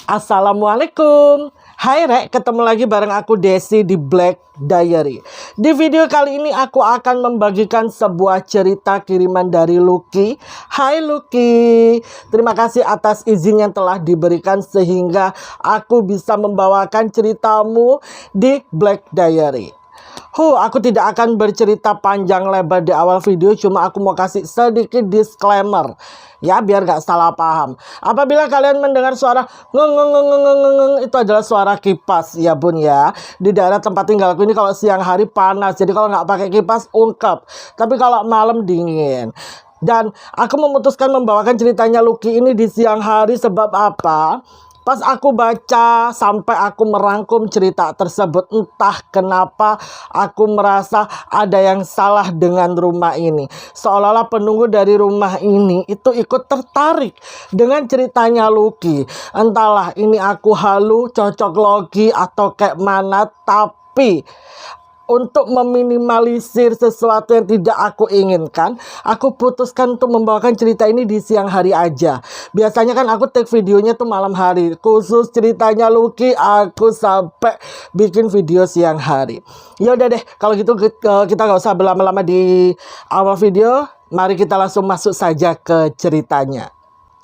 Assalamualaikum. Hai Rek, ketemu lagi bareng aku Desi di Black Diary. Di video kali ini aku akan membagikan sebuah cerita kiriman dari Lucky. Hai Lucky, terima kasih atas izin yang telah diberikan sehingga aku bisa membawakan ceritamu di Black Diary. Aku tidak akan bercerita panjang lebar di awal video, cuma aku mau kasih sedikit disclaimer ya, biar gak salah paham. Apabila kalian mendengar suara ngeng, itu adalah suara kipas ya bun ya. Di daerah tempat tinggalku ini kalau siang hari panas, jadi kalau nggak pakai kipas ungkep, tapi kalau malam dingin. Dan aku memutuskan membawakan ceritanya Lucky ini di siang hari sebab apa? Pas aku baca sampai aku merangkum cerita tersebut, entah kenapa aku merasa ada yang salah dengan rumah ini. Seolah-olah penunggu dari rumah ini itu ikut tertarik dengan ceritanya Lucky. Entahlah ini aku halu, cocok logi atau kayak mana, tapi untuk meminimalisir sesuatu yang tidak aku inginkan, aku putuskan untuk membawakan cerita ini di siang hari aja. Biasanya kan aku take videonya tuh malam hari. Khusus ceritanya Lucky, aku sampai bikin video siang hari. Ya udah deh, kalau gitu kita gak usah berlama-lama di awal video. Mari kita langsung masuk saja ke ceritanya.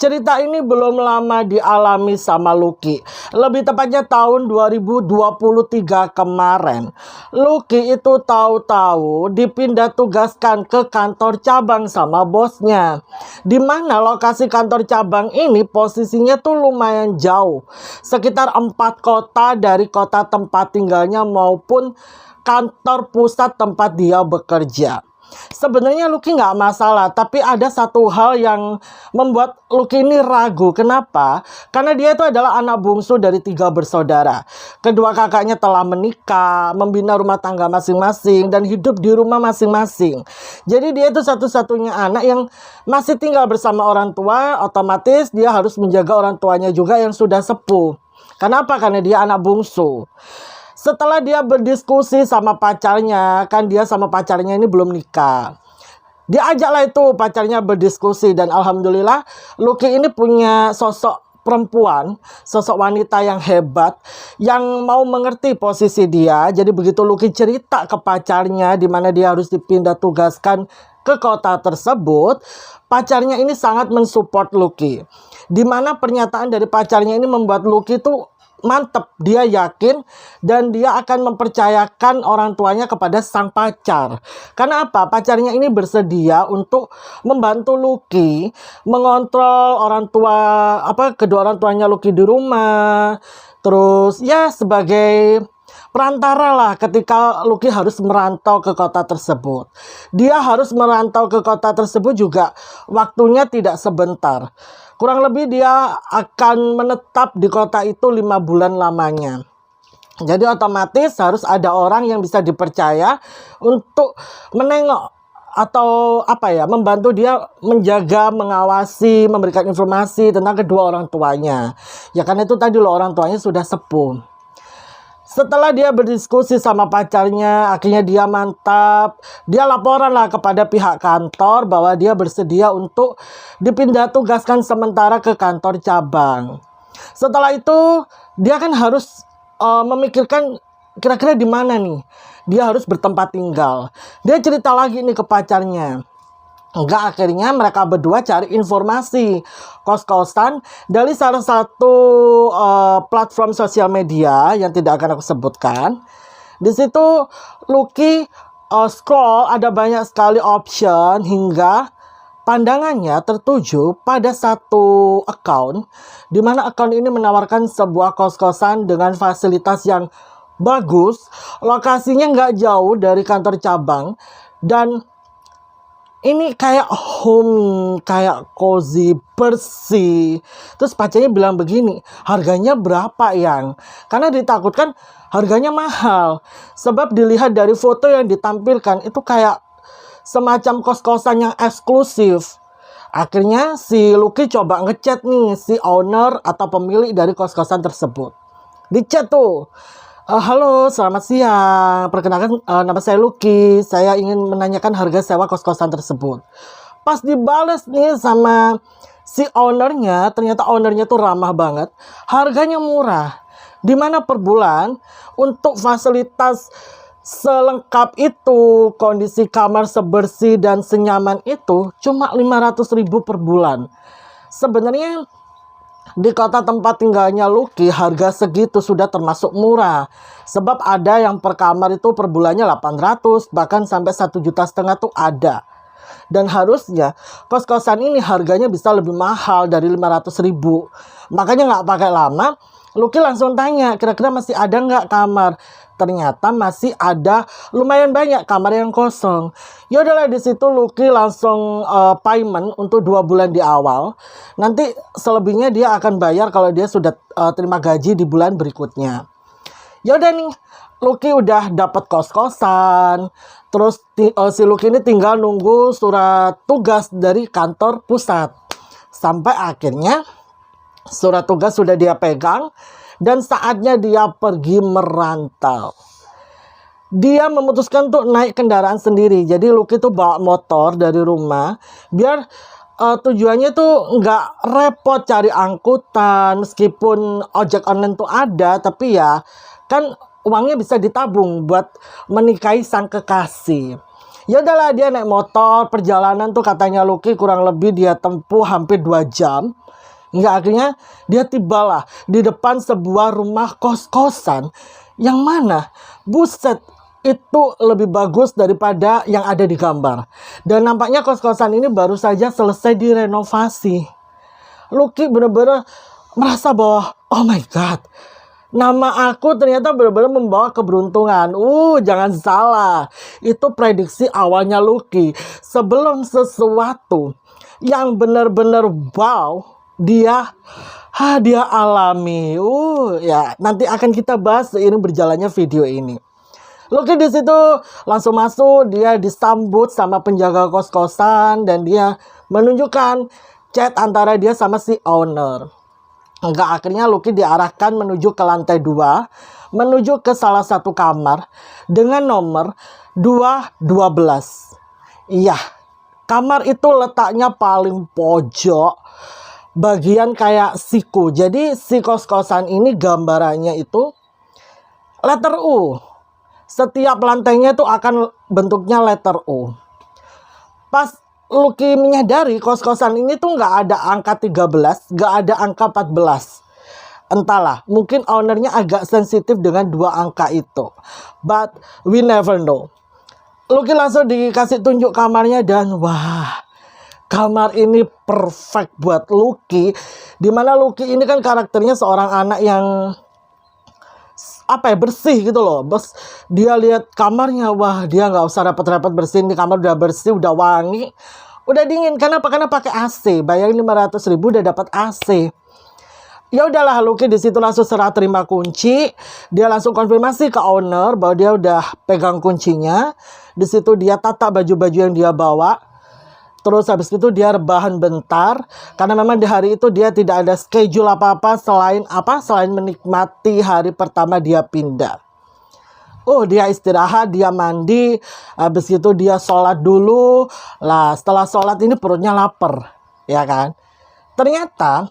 Cerita ini belum lama dialami sama Lucky. Lebih tepatnya tahun 2023 kemarin. Lucky itu tahu-tahu dipindah tugaskan ke kantor cabang sama bosnya. Dimana lokasi kantor cabang ini posisinya tuh lumayan jauh. Sekitar 4 kota dari kota tempat tinggalnya maupun kantor pusat tempat dia bekerja. Sebenarnya Lucky nggak masalah, tapi ada satu hal yang membuat Lucky ini ragu. Kenapa? Karena dia itu adalah anak bungsu dari 3 bersaudara. Kedua kakaknya telah menikah, membina rumah tangga masing-masing, dan hidup di rumah masing-masing. Jadi dia itu satu-satunya anak yang masih tinggal bersama orang tua. Otomatis dia harus menjaga orang tuanya juga yang sudah sepuh. Kenapa? Karena dia anak bungsu. Setelah dia berdiskusi sama pacarnya, kan dia sama pacarnya ini belum nikah. Dia ajaklah itu pacarnya berdiskusi, dan alhamdulillah Lucky ini punya sosok perempuan, sosok wanita yang hebat, yang mau mengerti posisi dia. Jadi begitu Lucky cerita ke pacarnya di mana dia harus dipindah tugaskan ke kota tersebut, pacarnya ini sangat mensupport Lucky. Di mana pernyataan dari pacarnya ini membuat Lucky tuh mantep, dia yakin dan dia akan mempercayakan orang tuanya kepada sang pacar. Karena apa? Pacarnya ini bersedia untuk membantu Lucky mengontrol kedua orang tuanya Lucky di rumah. Terus ya sebagai perantara lah ketika Lucky harus merantau ke kota tersebut. Dia harus merantau ke kota tersebut juga waktunya tidak sebentar. Kurang lebih dia akan menetap di kota itu 5 bulan lamanya. Jadi otomatis harus ada orang yang bisa dipercaya untuk menengok atau membantu dia menjaga, mengawasi, memberikan informasi tentang kedua orang tuanya. Ya karena itu tadi loh, orang tuanya sudah sepuh. Setelah dia berdiskusi sama pacarnya, akhirnya dia mantap. Dia laporan lah kepada pihak kantor bahwa dia bersedia untuk dipindah tugaskan sementara ke kantor cabang. Setelah itu, dia kan harus memikirkan kira-kira di mana nih dia harus bertempat tinggal. Dia cerita lagi nih ke pacarnya. Akhirnya mereka berdua cari informasi kos-kosan dari salah satu platform sosial media yang tidak akan aku sebutkan. Di situ Lucky scroll, ada banyak sekali option hingga pandangannya tertuju pada satu account, di mana account ini menawarkan sebuah kos-kosan dengan fasilitas yang bagus, lokasinya nggak jauh dari kantor cabang, dan ini kayak home, kayak cozy, bersih. Terus pacarnya bilang begini, harganya berapa yang? Karena ditakutkan harganya mahal. Sebab dilihat dari foto yang ditampilkan, itu kayak semacam kos-kosan yang eksklusif. Akhirnya si Lucky coba ngechat nih si owner atau pemilik dari kos-kosan tersebut. Di chat tuh, halo, selamat siang. Perkenalkan, nama saya Lucky. Saya ingin menanyakan harga sewa kos-kosan tersebut. Pas dibales nih sama si ownernya, ternyata ownernya tuh ramah banget. Harganya murah. Dimana per bulan untuk fasilitas selengkap itu, kondisi kamar sebersih dan senyaman itu cuma 500.000 per bulan. Sebenarnya di kota tempat tinggalnya Lucky, harga segitu sudah termasuk murah. Sebab ada yang per kamar itu per bulannya 800, bahkan sampai 1,5 juta tuh ada. Dan harusnya kos-kosan ini harganya bisa lebih mahal dari 500.000. Makanya nggak pakai lama, Lucky langsung tanya, kira-kira masih ada nggak kamar? Ternyata masih ada lumayan banyak kamar yang kosong. Ya udahlah, di situ Lucky langsung payment untuk 2 bulan di awal. Nanti selebihnya dia akan bayar kalau dia sudah terima gaji di bulan berikutnya. Ya udah nih, Lucky udah dapat kos-kosan. Terus si Lucky ini tinggal nunggu surat tugas dari kantor pusat. Sampai akhirnya surat tugas sudah dia pegang dan saatnya dia pergi merantau. Dia memutuskan untuk naik kendaraan sendiri. Jadi Lucky tuh bawa motor dari rumah biar tujuannya tuh nggak repot cari angkutan. Meskipun ojek online tuh ada, tapi ya kan uangnya bisa ditabung buat menikahi sang kekasih. Ya udahlah, dia naik motor. Perjalanan tuh katanya Lucky kurang lebih dia tempuh hampir 2 jam. Hingga akhirnya dia tibalah di depan sebuah rumah kos-kosan yang mana, buset, itu lebih bagus daripada yang ada di gambar. Dan nampaknya kos-kosan ini baru saja selesai direnovasi. Lucky bener-bener merasa bahwa, oh my god, nama aku ternyata benar-benar membawa keberuntungan. Jangan salah. Itu prediksi awalnya Lucky. Sebelum sesuatu yang benar-benar wow, dia alami. Ya, nanti akan kita bahas seiring berjalannya video ini. Lucky di situ langsung masuk, dia disambut sama penjaga kos-kosan dan dia menunjukkan chat antara dia sama si owner. Enggak, akhirnya Lucky diarahkan menuju ke lantai 2, menuju ke salah satu kamar dengan nomor 212. Iya, kamar itu letaknya paling pojok, bagian kayak siku. Jadi si kos-kosan ini gambarannya itu letter U. Setiap lantainya itu akan bentuknya letter U. Pas Lucky menyadari kos-kosan ini tuh nggak ada angka 13, nggak ada angka 14. Entahlah, mungkin ownernya agak sensitif dengan 2 angka itu. But we never know. Lucky langsung dikasih tunjuk kamarnya dan wah, kamar ini perfect buat Lucky. Dimana Lucky ini kan karakternya seorang anak yang bersih gitu loh. Bos, dia lihat kamarnya, wah, dia nggak usah repot-repot bersihin. Di kamar udah bersih, udah wangi, udah dingin. Karena pakai AC. Bayangin 500.000 udah dapat AC. Ya udahlah, Lucky di situ langsung serah terima kunci. Dia langsung konfirmasi ke owner bahwa dia udah pegang kuncinya. Di situ dia tata baju-baju yang dia bawa. Terus habis itu dia rebahan bentar. Karena memang di hari itu dia tidak ada schedule apa-apa selain menikmati hari pertama dia pindah. Dia istirahat, dia mandi. Habis itu dia sholat dulu. Lah, setelah sholat ini perutnya lapar, ya kan? Ternyata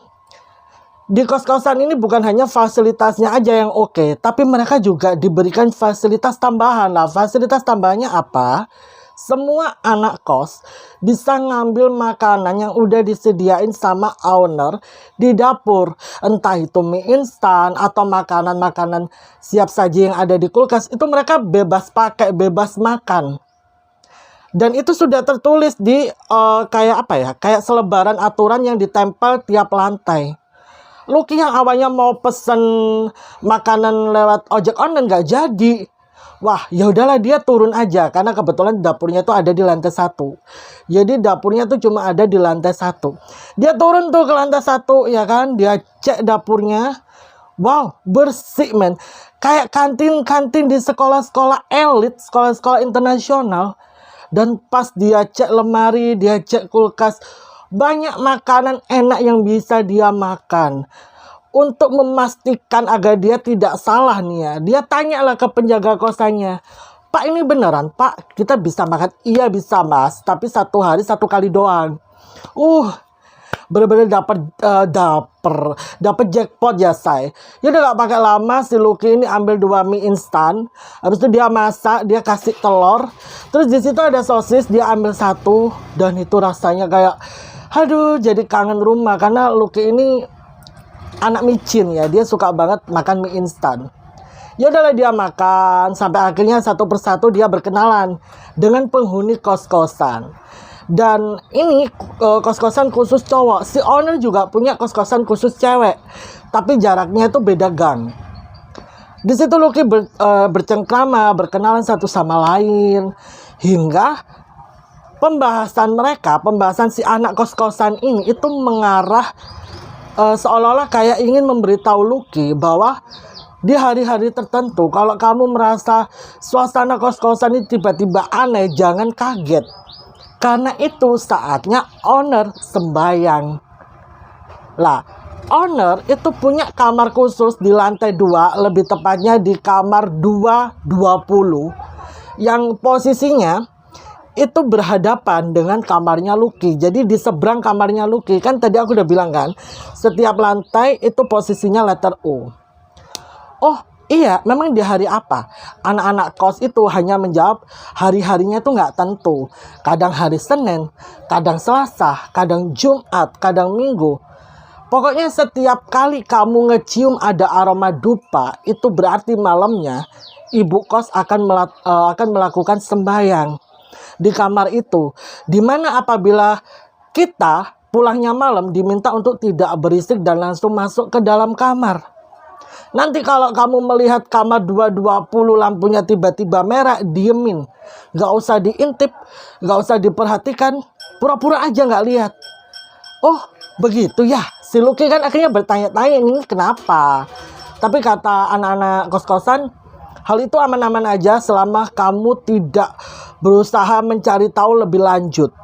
di kos-kosan ini bukan hanya fasilitasnya aja yang oke, tapi mereka juga diberikan fasilitas tambahan. Lah, fasilitas tambahannya apa? Semua anak kos bisa ngambil makanan yang udah disediain sama owner di dapur. Entah itu mie instan atau makanan-makanan siap saji yang ada di kulkas. Itu mereka bebas pakai, bebas makan. Dan itu sudah tertulis di kayak selebaran aturan yang ditempel tiap lantai. Lucky yang awalnya mau pesen makanan lewat ojek online nggak jadi. Wah, ya udahlah, dia turun aja karena kebetulan dapurnya tuh ada di lantai 1. Jadi dapurnya tuh cuma ada di lantai 1. Dia turun tuh ke lantai 1, ya kan? Dia cek dapurnya. Wow, bersih, men. Kayak kantin-kantin di sekolah-sekolah elit, sekolah-sekolah internasional. Dan pas dia cek lemari, dia cek kulkas, banyak makanan enak yang bisa dia makan. Untuk memastikan agar dia tidak salah nih ya, dia tanyalah ke penjaga kosannya, Pak, ini beneran Pak kita bisa makan? Iya bisa Mas, tapi 1 hari 1 kali doang. Bener-bener dapet jackpot ya say. Ya udah gak pakai lama, si Lucky ini ambil 2 mie instan. Habis itu dia masak, dia kasih telur. Terus di situ ada sosis, dia ambil 1. Dan itu rasanya kayak, aduh, jadi kangen rumah. Karena Lucky ini anak micin ya, dia suka banget makan mie instan. Ya udahlah dia makan sampai akhirnya satu persatu dia berkenalan dengan penghuni kos-kosan. Dan ini kos-kosan khusus cowok. Si owner juga punya kos-kosan khusus cewek, tapi jaraknya itu beda gang. Di situ Lucky bercengkrama, berkenalan satu sama lain, hingga pembahasan si anak kos-kosan ini itu mengarah seolah-olah kayak ingin memberitahu Lucky bahwa di hari-hari tertentu, kalau kamu merasa suasana kos-kosan ini tiba-tiba aneh, jangan kaget. Karena itu saatnya owner sembayang. Lah, owner itu punya kamar khusus di lantai 2, lebih tepatnya di kamar 220, yang posisinya itu berhadapan dengan kamarnya Lucky. Jadi di seberang kamarnya Lucky, kan tadi aku udah bilang kan, setiap lantai itu posisinya letter U. Oh iya, memang di hari apa? Anak-anak kos itu hanya menjawab hari-harinya itu nggak tentu. Kadang hari Senin, kadang Selasa, kadang Jumat, kadang Minggu. Pokoknya setiap kali kamu ngecium ada aroma dupa, itu berarti malamnya ibu kos akan melakukan sembahyang di kamar itu. Dimana apabila kita pulangnya malam diminta untuk tidak berisik dan langsung masuk ke dalam kamar. Nanti kalau kamu melihat kamar 220 lampunya tiba-tiba merah, diemin. Gak usah diintip, gak usah diperhatikan, pura-pura aja gak lihat. Oh begitu ya, si Lucky kan akhirnya bertanya-tanya ini kenapa. Tapi kata anak-anak kos-kosan, hal itu aman-aman aja selama kamu tidak berusaha mencari tahu lebih lanjut.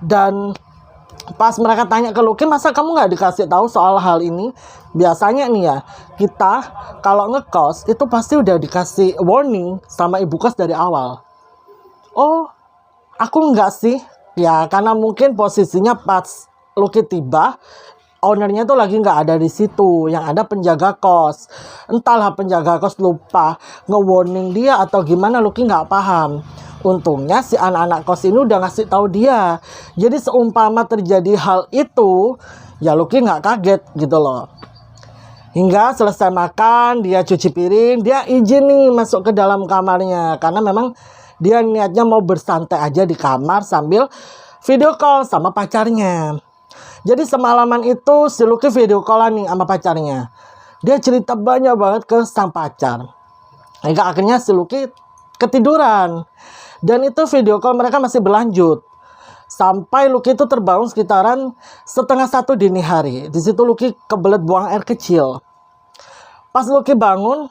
Dan pas mereka tanya ke Lucky, masa kamu nggak dikasih tahu soal hal ini? Biasanya nih ya, kita kalau ngekos itu pasti udah dikasih warning sama ibu kos dari awal. Oh, aku nggak sih. Ya, karena mungkin posisinya pas Lucky tiba, ownernya tuh lagi nggak ada di situ. Yang ada penjaga kos. Entahlah penjaga kos lupa nge-warning dia atau gimana, Lucky nggak paham. Untungnya si anak-anak kos ini udah ngasih tahu dia. Jadi seumpama terjadi hal itu, ya Lucky nggak kaget gitu loh. Hingga selesai makan, dia cuci piring, dia izin nih masuk ke dalam kamarnya. Karena memang dia niatnya mau bersantai aja di kamar sambil video call sama pacarnya. Jadi semalaman itu si Lucky video callan nih sama pacarnya. Dia cerita banyak banget ke sang pacar. Hingga akhirnya si Lucky ketiduran. Dan itu video call mereka masih berlanjut. Sampai Lucky itu terbangun sekitaran 12:30 dini hari. Di situ Lucky kebelet buang air kecil. Pas Lucky bangun,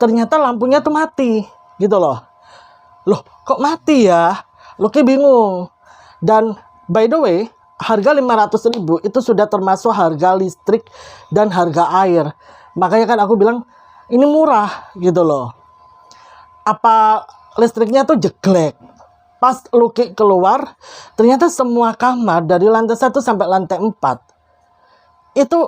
ternyata lampunya tuh mati, gitu loh. Loh, kok mati ya? Lucky bingung. Dan by the way, harga 500.000 itu sudah termasuk harga listrik dan harga air. Makanya kan aku bilang ini murah, gitu loh. Apa listriknya tuh jeglek. Pas Lucky keluar, ternyata semua kamar dari lantai 1 sampai lantai 4 itu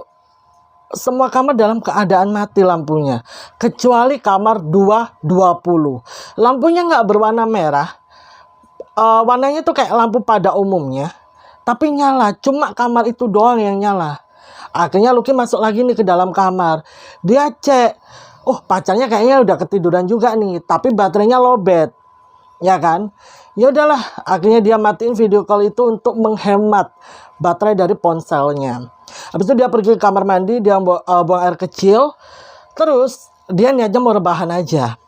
semua kamar dalam keadaan mati lampunya, kecuali kamar 220. Lampunya nggak berwarna merah, warnanya tuh kayak lampu pada umumnya, tapi nyala. Cuma kamar itu doang yang nyala. Akhirnya Lucky masuk lagi nih ke dalam kamar. Dia cek, oh pacarnya kayaknya udah ketiduran juga nih, tapi baterainya lowbat, ya kan? Ya udahlah, akhirnya dia matiin video call itu untuk menghemat baterai dari ponselnya. Habis itu dia pergi ke kamar mandi, dia buang air kecil. Terus dia niatnya mau rebahan aja.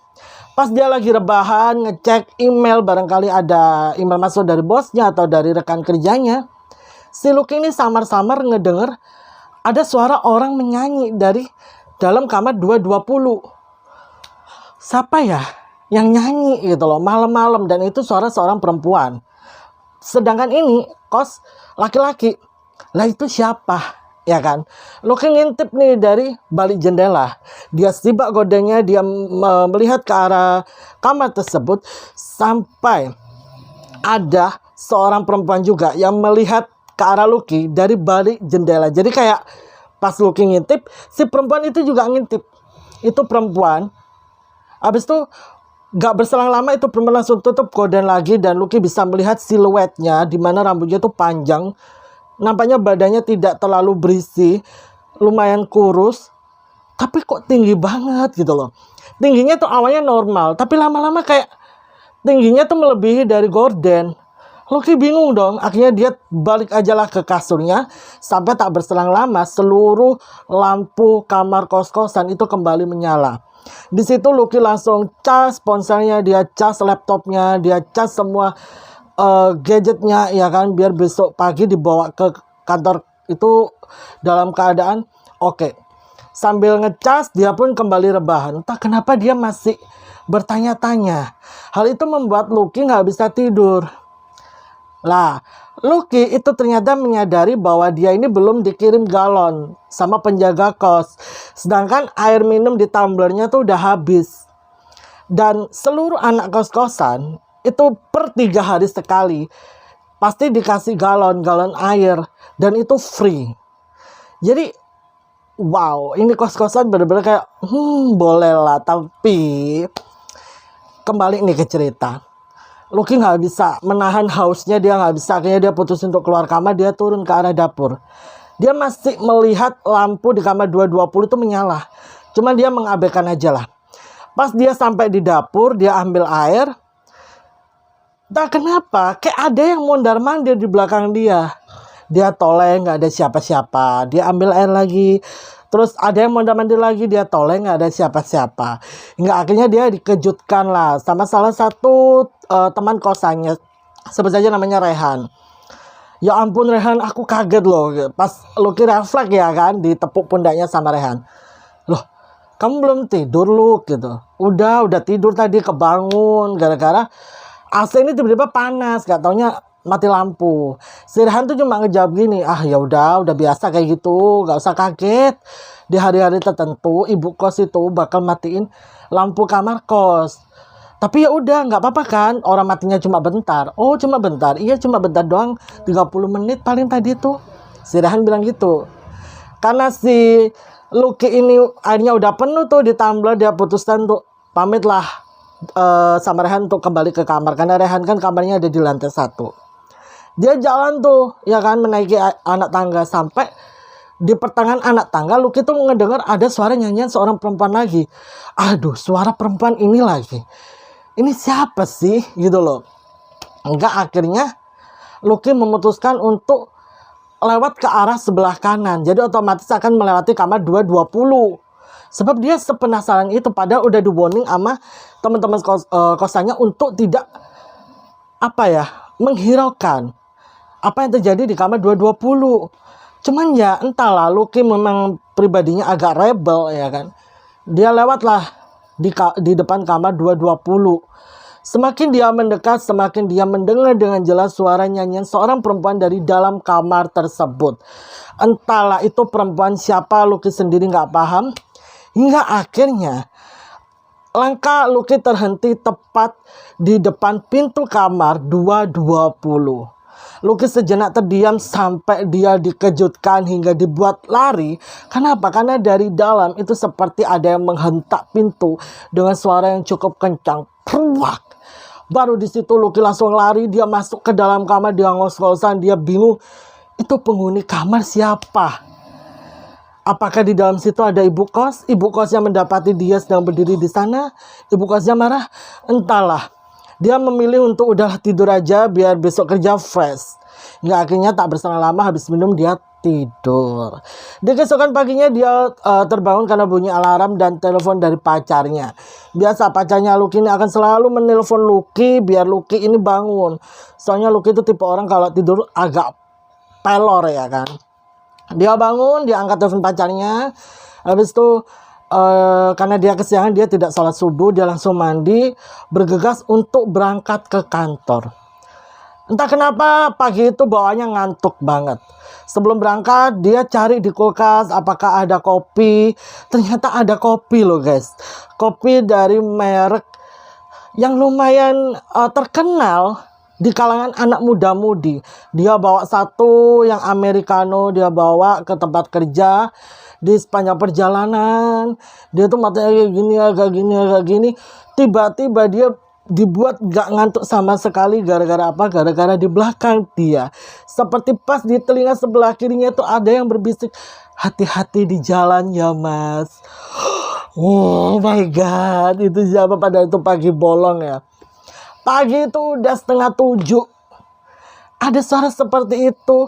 Pas dia lagi rebahan, ngecek email, barangkali ada email masuk dari bosnya atau dari rekan kerjanya. Si Lucky ini samar-samar ngedenger ada suara orang menyanyi dari dalam kamar 220. Siapa ya yang nyanyi gitu loh malam-malam, dan itu suara seorang perempuan. Sedangkan ini kos laki-laki. Lah itu siapa? ya kan. Lucky ngintip nih dari balik jendela. Dia sibak gordengnya, dia melihat ke arah kamar tersebut sampai ada seorang perempuan juga yang melihat ke arah Lucky dari balik jendela. Jadi kayak pas Lucky ngintip, si perempuan itu juga ngintip. Itu perempuan. Habis itu gak berselang lama itu perempuan langsung tutup gorden lagi dan Lucky bisa melihat siluetnya di mana rambutnya itu panjang. Nampaknya badannya tidak terlalu berisi, lumayan kurus, tapi kok tinggi banget gitu loh. Tingginya tuh awalnya normal, tapi lama-lama kayak tingginya tuh melebihi dari gorden. Lucky bingung dong, akhirnya dia balik aja lah ke kasurnya. Sampai tak berselang lama seluruh lampu kamar kos-kosan itu kembali menyala. Di situ Lucky langsung cas ponselnya, dia cas laptopnya, dia cas semua gadgetnya ya kan, biar besok pagi dibawa ke kantor itu dalam keadaan oke. Sambil ngecas dia pun kembali rebahan. Entah kenapa dia masih bertanya-tanya. Hal itu membuat Lucky nggak bisa tidur. Lah, Lucky itu ternyata menyadari bahwa dia ini belum dikirim galon sama penjaga kos. Sedangkan air minum di tumblernya tuh udah habis. Dan seluruh anak kos-kosan itu per 3 hari sekali pasti dikasih galon air. Dan itu free. Jadi, wow, ini kos-kosan bener-bener kayak, boleh lah. Tapi, kembali nih ke cerita. Lucky nggak bisa menahan hausnya, dia nggak bisa, akhirnya dia putus untuk keluar kamar, dia turun ke arah dapur. Dia masih melihat lampu di kamar 220 itu menyala, cuma dia mengabaikan aja lah. Pas dia sampai di dapur, dia ambil air, tak kenapa, kayak ada yang mondar-mandir di belakang dia. Dia toleh, nggak ada siapa-siapa, dia ambil air lagi. Terus ada yang mondar-mandir lagi, dia toleh, nggak ada siapa-siapa. Hingga akhirnya dia dikejutkan lah sama salah satu teman kosannya. Sebut saja namanya Rehan. Ya ampun Rehan, aku kaget loh. Pas Lucky refleks ya kan, ditepuk pundaknya sama Rehan. Loh, kamu belum tidur lu gitu. Udah tidur tadi, kebangun gara-gara AC ini tiba-tiba panas, gak taunya mati lampu. Si Rehan tuh cuma ngejawab gini, ya udah biasa kayak gitu, gak usah kaget. Di hari-hari tertentu ibu kos itu bakal matiin lampu kamar kos. Tapi ya udah nggak apa-apa kan, orang matinya cuma bentar. Oh cuma bentar, iya cuma bentar doang, 30 menit paling tadi tuh. Si Rehan bilang gitu. Karena si Lucky ini airnya udah penuh tuh di tumbler, dia putuskan untuk pamit lah sama Rehan untuk kembali ke kamar. Karena Rehan kan kamarnya ada di lantai 1. Dia jalan tuh ya kan, menaiki anak tangga. Sampai di pertengahan anak tangga Lucky tuh ngedengar ada suara nyanyian seorang perempuan lagi. Aduh, suara perempuan ini lagi. Ini siapa sih gitu loh. Enggak, akhirnya Lucky memutuskan untuk lewat ke arah sebelah kanan. Jadi otomatis akan melewati kamar 220. Sebab dia sepenasaran itu, padahal udah di warning sama teman-teman kosannya untuk tidak menghiraukan apa yang terjadi di kamar 220. Cuman ya entahlah, Lucky memang pribadinya agak rebel ya kan. Dia lewatlah di depan kamar 220. Semakin dia mendekat, semakin dia mendengar dengan jelas suara nyanyian seorang perempuan dari dalam kamar tersebut. Entahlah itu perempuan siapa, Lucky sendiri nggak paham. Hingga akhirnya langkah Lucky terhenti tepat di depan pintu kamar 220. Lucky sejenak terdiam sampai dia dikejutkan hingga dibuat lari. Kenapa? Karena dari dalam itu seperti ada yang menghentak pintu dengan suara yang cukup kencang. Pruak! Baru di situ Lucky langsung lari, dia masuk ke dalam kamar, dia ngos-ngosan, dia bingung. Itu penghuni kamar siapa? Apakah di dalam situ ada ibu kos? Ibu kos yang mendapati dia sedang berdiri di sana. Ibu kosnya marah? Entahlah. Dia memilih untuk udah tidur aja biar besok kerja fresh. Hingga akhirnya tak berselang lama habis minum dia tidur. Di keesokan paginya dia terbangun karena bunyi alarm dan telepon dari pacarnya. Biasa pacarnya Lucky ini akan selalu menelpon Lucky biar Lucky ini bangun. Soalnya Lucky itu tipe orang kalau tidur agak pelor ya kan. Dia bangun, dia angkat telepon pacarnya. Habis itu karena dia kesiangan, dia tidak sholat subuh, dia langsung mandi, bergegas untuk berangkat ke kantor. Entah kenapa pagi itu bawaannya ngantuk banget. Sebelum berangkat dia cari di kulkas apakah ada kopi. Ternyata ada kopi loh guys. Kopi dari merek yang lumayan terkenal di kalangan anak muda-mudi. Dia bawa satu yang americano, dia bawa ke tempat kerja. Di sepanjang perjalanan dia tuh matanya kayak gini, agak gini, agak gini. Tiba-tiba dia dibuat gak ngantuk sama sekali. Gara-gara apa? Gara-gara di belakang dia, seperti pas di telinga sebelah kirinya itu ada yang berbisik, hati-hati di jalan ya mas. Oh my god, itu siapa? Padahal itu pagi bolong ya. Pagi itu udah 6:30. Ada suara seperti itu.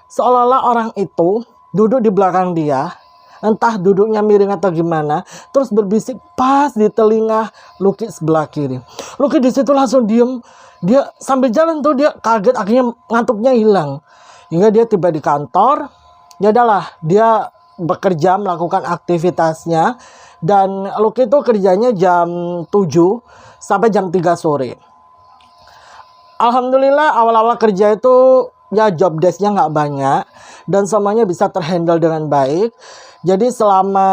Seolah-olah orang itu duduk di belakang dia. Entah duduknya miring atau gimana. Terus berbisik pas di telinga Lucky sebelah kiri. Lucky di situ langsung diem. Dia sambil jalan tuh dia kaget, akhirnya ngantuknya hilang. Hingga dia tiba di kantor. Ya udahlah, dia bekerja melakukan aktivitasnya. Dan Lucky itu kerjanya jam 7 sampai jam 3 sore. Alhamdulillah awal-awal kerja itu ya job desk-nya nggak banyak. Dan semuanya bisa terhandle dengan baik. Jadi selama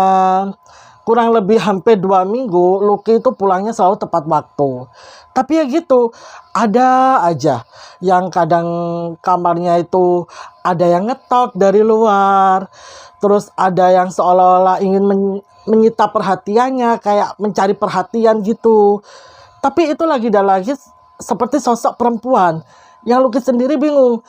kurang lebih hampir 2 minggu, Lucky itu pulangnya selalu tepat waktu. Tapi ya gitu, ada aja yang kadang kamarnya itu ada yang ngetok dari luar. Terus ada yang seolah-olah ingin menyita perhatiannya, kayak mencari perhatian gitu. Tapi itu lagi dan lagi seperti sosok perempuan yang Lucky sendiri bingung.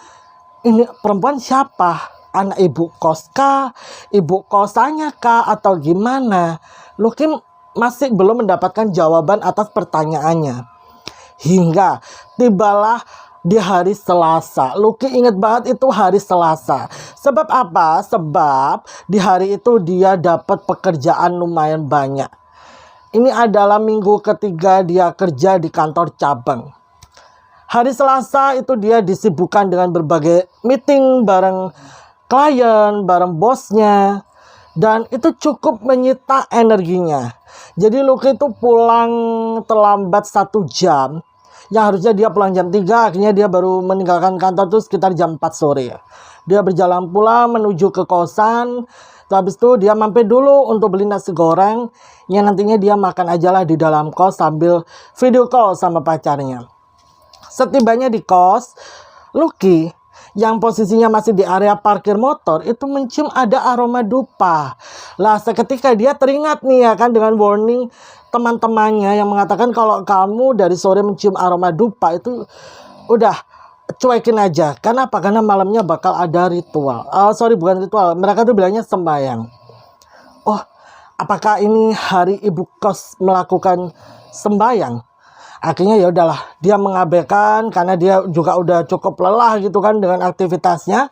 Ini perempuan siapa? Anak ibu kos kah? Ibu kosannya kah? Atau gimana? Lucky masih belum mendapatkan jawaban atas pertanyaannya. Hingga tibalah di hari Selasa. Lucky inget banget itu hari Selasa. Sebab apa? Sebab di hari itu dia dapat pekerjaan lumayan banyak. Ini adalah minggu ketiga dia kerja di kantor cabang. Hari Selasa itu dia disibukkan dengan berbagai meeting bareng klien, bareng bosnya. Dan itu cukup menyita energinya. Jadi Lucky itu pulang terlambat 1 jam. Yang harusnya dia pulang jam 3, akhirnya dia baru meninggalkan kantor itu sekitar jam 4 sore. Dia berjalan pulang menuju ke kosan. Habis itu dia mampir dulu untuk beli nasi goreng. Yang nantinya dia makan aja lah di dalam kos sambil video call sama pacarnya. Setibanya di kos, Lucky yang posisinya masih di area parkir motor itu mencium ada aroma dupa. Lah seketika dia teringat nih ya kan, dengan warning teman-temannya yang mengatakan kalau kamu dari sore mencium aroma dupa itu udah cuekin aja. Kenapa? Karena malamnya bakal ada ritual. Bukan ritual, mereka tuh bilangnya sembahyang. Oh, apakah ini hari ibu kos melakukan sembahyang? Akhirnya ya udahlah, dia mengabaikan karena dia juga udah cukup lelah gitu kan dengan aktivitasnya.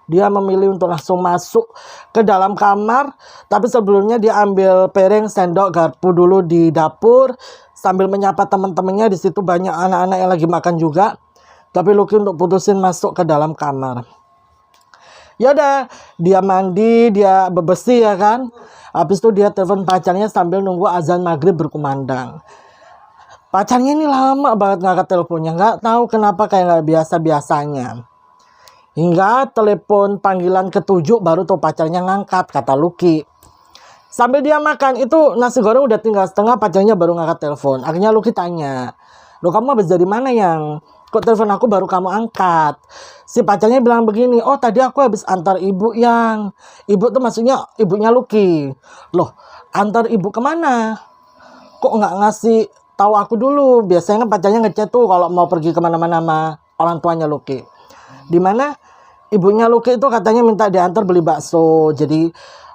Dia memilih untuk langsung masuk ke dalam kamar. Tapi sebelumnya dia ambil piring, sendok, garpu dulu di dapur sambil menyapa teman-temannya. Di situ banyak anak-anak yang lagi makan juga. Tapi Lucky untuk putusin masuk ke dalam kamar. Ya udah, dia mandi, dia bebersih ya kan. Habis itu dia telepon pacarnya sambil nunggu azan maghrib berkumandang. Pacarnya ini lama banget ngangkat teleponnya. Nggak tahu kenapa kayak nggak biasa-biasanya. Hingga telepon panggilan ke-7 baru tuh pacarnya ngangkat, kata Lucky. Sambil dia makan, itu nasi goreng udah tinggal setengah, pacarnya baru ngangkat telepon. Akhirnya Lucky tanya, "Loh kamu habis dari mana yang? Kok telepon aku baru kamu angkat?" Si pacarnya bilang begini, "Oh tadi aku habis antar ibu yang." Ibu tuh maksudnya ibunya Lucky. "Loh antar ibu kemana? Kok nggak ngasih tahu aku dulu?" Biasanya kan pacarnya ngechat tuh kalau mau pergi kemana-mana sama orang tuanya Lucky. Dimana ibunya Lucky itu katanya minta diantar beli bakso. Jadi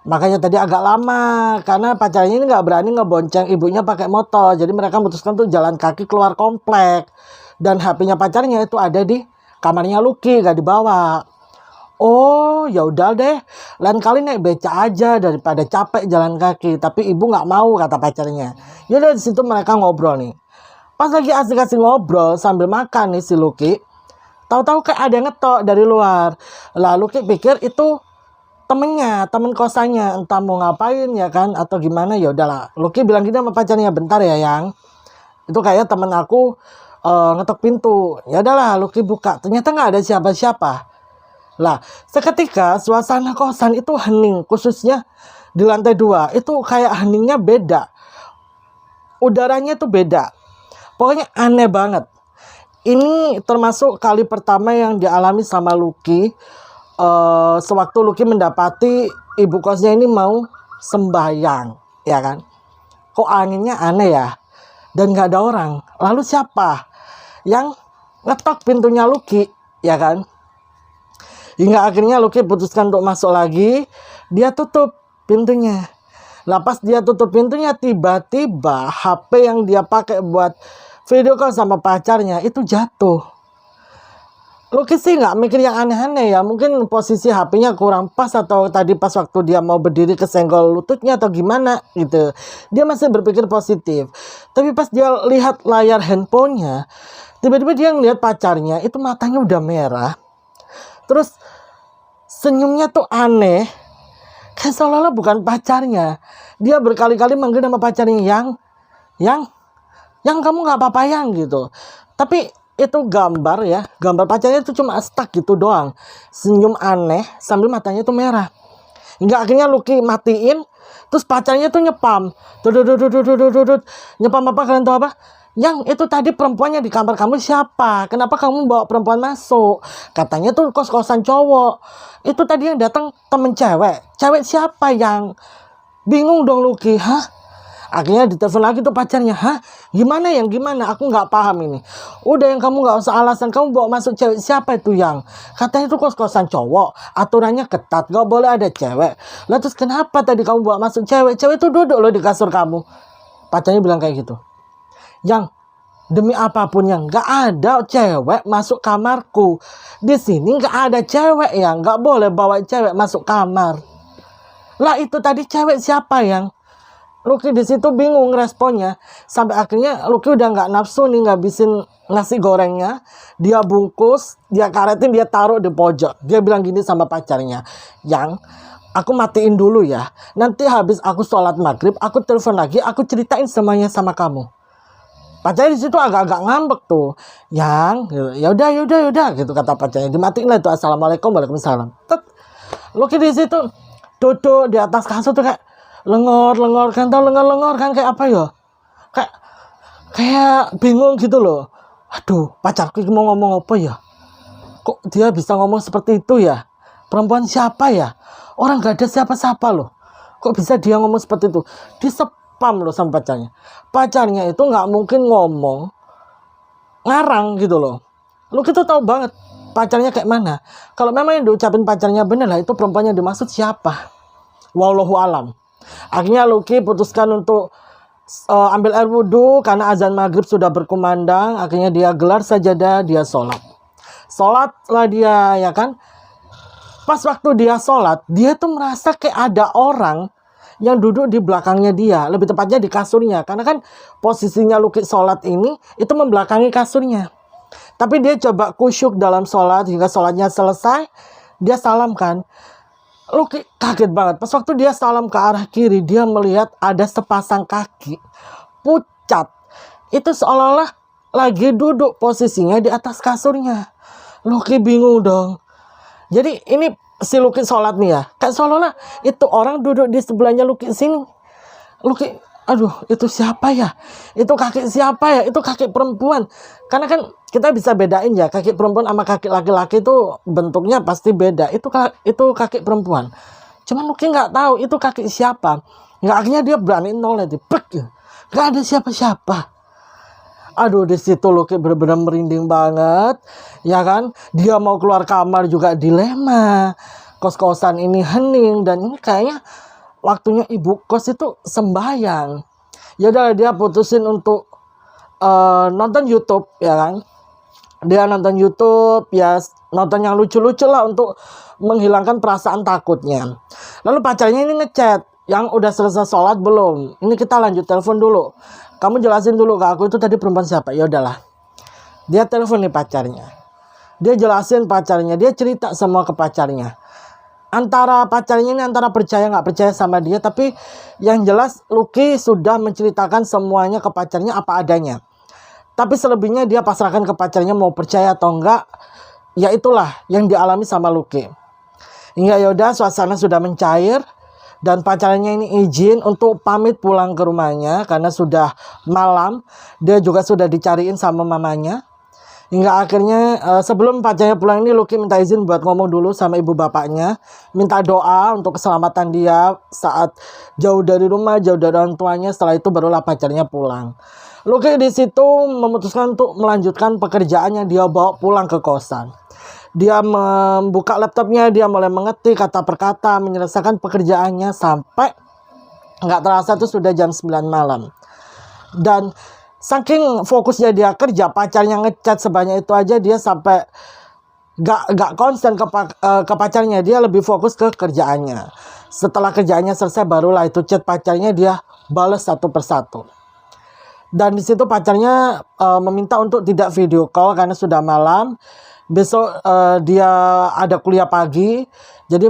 makanya tadi agak lama karena pacarnya ini nggak berani ngebonceng ibunya pakai motor. Jadi mereka memutuskan tuh jalan kaki keluar komplek. Dan HP-nya pacarnya itu ada di kamarnya Lucky, gak dibawa. "Oh ya udah deh, lain kali naik beca aja daripada capek jalan kaki." Tapi ibu nggak mau, kata pacarnya. Yaudah, di situ mereka ngobrol nih. Pas lagi asik-asik ngobrol sambil makan nih si Lucky, tahu-tahu kayak ada yang ngetok dari luar. Lalu Lucky pikir itu temennya, temen kosannya, entah mau ngapain ya kan atau gimana. Ya udahlah, Lucky bilang gini sama pacarnya, "Bentar ya yang, itu kayak temen aku ngetok pintu. Ya udahlah, Lucky buka. Ternyata nggak ada siapa-siapa. Lah, seketika suasana kosan itu hening, khususnya di lantai 2. Itu kayak heningnya beda. Udaranya tuh beda. Pokoknya aneh banget. Ini termasuk kali pertama yang dialami sama Lucky. Sewaktu Lucky mendapati ibu kosnya ini mau sembahyang, ya kan? Kok anginnya aneh ya? Dan nggak ada orang. Lalu siapa yang ngetok pintunya Lucky, ya kan? Hingga akhirnya Lucky putuskan untuk masuk lagi. Dia tutup pintunya. Lah pas dia tutup pintunya, tiba-tiba HP yang dia pakai buat video call sama pacarnya itu jatuh. Lucky sih nggak mikir yang aneh-aneh ya. Mungkin posisi HP-nya kurang pas, atau tadi pas waktu dia mau berdiri kesenggol lututnya atau gimana gitu. Dia masih berpikir positif. Tapi pas dia lihat layar handphonenya, tiba-tiba dia ngeliat pacarnya itu matanya udah merah. Terus senyumnya tuh aneh, kayak seolah-olah bukan pacarnya. Dia berkali-kali manggil nama pacarnya, yang kamu nggak apa-apa yang gitu. Tapi itu gambar ya, gambar pacarnya itu cuma stuck gitu doang, senyum aneh sambil matanya tuh merah. Hingga akhirnya Lucky matiin, terus pacarnya tuh nyepam, nyepam apa, kalian tahu apa? Yang itu tadi perempuannya di kamar kamu siapa? Kenapa kamu bawa perempuan masuk? Katanya tuh kos-kosan cowok. Itu tadi yang datang temen cewek. Cewek siapa yang? Bingung dong Lucky. Hah? Akhirnya ditelepon lagi tuh pacarnya. Hah? Gimana yang gimana? Aku nggak paham ini. Udah yang kamu nggak usah alasan. Kamu bawa masuk cewek siapa itu yang? Katanya itu kos-kosan cowok. Aturannya ketat. Nggak boleh ada cewek. Lah terus kenapa tadi kamu bawa masuk cewek? Cewek itu duduk loh di kasur kamu. Pacarnya bilang kayak gitu. Yang demi apapun yang nggak ada cewek masuk kamarku. Di sini nggak ada cewek yang nggak boleh bawa cewek masuk kamar. Lah itu tadi cewek siapa yang? Lucky di situ bingung responnya. Sampai akhirnya Lucky udah nggak nafsu nih ngabisin nasi gorengnya. Dia bungkus, dia karetin, dia taruh di pojok. Dia bilang gini sama pacarnya, yang aku matiin dulu ya. Nanti habis aku sholat maghrib, aku telepon lagi, aku ceritain semuanya sama kamu. Pacarnya di situ agak-agak ngambek tuh. Yang ya udah gitu kata pacarnya. Dimatiin lah itu, assalamualaikum, waalaikumsalam. Lucky di situ duduk di atas kasur tuh kayak lengor kan, tau lengor kan kayak apa ya? Kayak bingung gitu loh. Aduh, pacarku mau ngomong apa ya? Kok dia bisa ngomong seperti itu ya? Perempuan siapa ya? Orang gak ada siapa-siapa loh. Kok bisa dia ngomong seperti itu? Disepam loh sama pacarnya. Pacarnya itu nggak mungkin ngomong ngarang gitu loh. Lu gitu tahu banget pacarnya kayak mana. Kalau memang yang diucapin pacarnya bener lah, itu perempuan yang dimaksud siapa? Wallahu alam. Akhirnya Lucky putuskan untuk ambil air wudhu karena azan maghrib sudah berkumandang. Akhirnya dia gelar sajadah, dia sholat lah dia, ya kan. Pas waktu dia sholat, dia tuh merasa kayak ada orang yang duduk di belakangnya dia, lebih tepatnya di kasurnya. Karena kan posisinya Lucky sholat ini itu membelakangi kasurnya. Tapi dia coba kusyuk dalam sholat hingga sholatnya selesai. Dia salamkan. Lucky kaget banget. Pas waktu dia salam ke arah kiri, dia melihat ada sepasang kaki pucat. Itu seolah-olah lagi duduk posisinya di atas kasurnya. Lucky bingung dong. Jadi ini si Lucky sholat nih ya, kayak seolah-olah itu orang duduk di sebelahnya Lucky sini. Lucky, aduh itu siapa ya? Itu kaki siapa ya? Itu kaki perempuan. Karena kan kita bisa bedain ya, kaki perempuan sama kaki laki-laki itu bentuknya pasti beda. Itu kaki perempuan. Cuman Lucky nggak tahu itu kaki siapa. Nggak, akhirnya dia berani noleh, nggak ada siapa-siapa. Aduh, di situ Lucky benar-benar merinding banget, ya kan? Dia mau keluar kamar juga dilema. Kos-kosan ini hening dan ini kayaknya waktunya ibu kos itu sembahyang. Ya udah, dia putusin untuk nonton YouTube, ya kan? Dia nonton YouTube, ya nonton yang lucu-lucu lah untuk menghilangkan perasaan takutnya. Lalu pacarnya ini ngechat, yang udah selesai sholat belum? Ini kita lanjut telepon dulu. Kamu jelasin dulu ke aku itu tadi perempuan siapa? Ya udahlah. Dia telepon nih pacarnya. Dia jelasin pacarnya, dia cerita semua ke pacarnya. Antara pacarnya ini antara percaya nggak percaya sama dia, tapi yang jelas Lucky sudah menceritakan semuanya ke pacarnya apa adanya. Tapi selebihnya dia pasrahkan ke pacarnya, mau percaya atau enggak. Ya itulah yang dialami sama Lucky. Hingga yaudah suasana sudah mencair. Dan pacarnya ini izin untuk pamit pulang ke rumahnya. Karena sudah malam. Dia juga sudah dicariin sama mamanya. Hingga akhirnya sebelum pacarnya pulang ini, Lucky minta izin buat ngomong dulu sama ibu bapaknya. Minta doa untuk keselamatan dia saat jauh dari rumah, jauh dari orang tuanya. Setelah itu barulah pacarnya pulang. Lucky di situ memutuskan untuk melanjutkan pekerjaan yang dia bawa pulang ke kosan. Dia membuka laptopnya, dia mulai mengetik kata per kata, menyelesaikan pekerjaannya sampai nggak terasa tuh sudah jam 9 malam. Dan saking fokusnya dia kerja, pacarnya ngechat sebanyak itu aja, dia sampai gak konsen ke pacarnya. Dia lebih fokus ke kerjaannya. Setelah kerjaannya selesai, barulah itu chat pacarnya dia balas satu persatu. Dan di situ pacarnya meminta untuk tidak video call karena sudah malam. Besok dia ada kuliah pagi. Jadi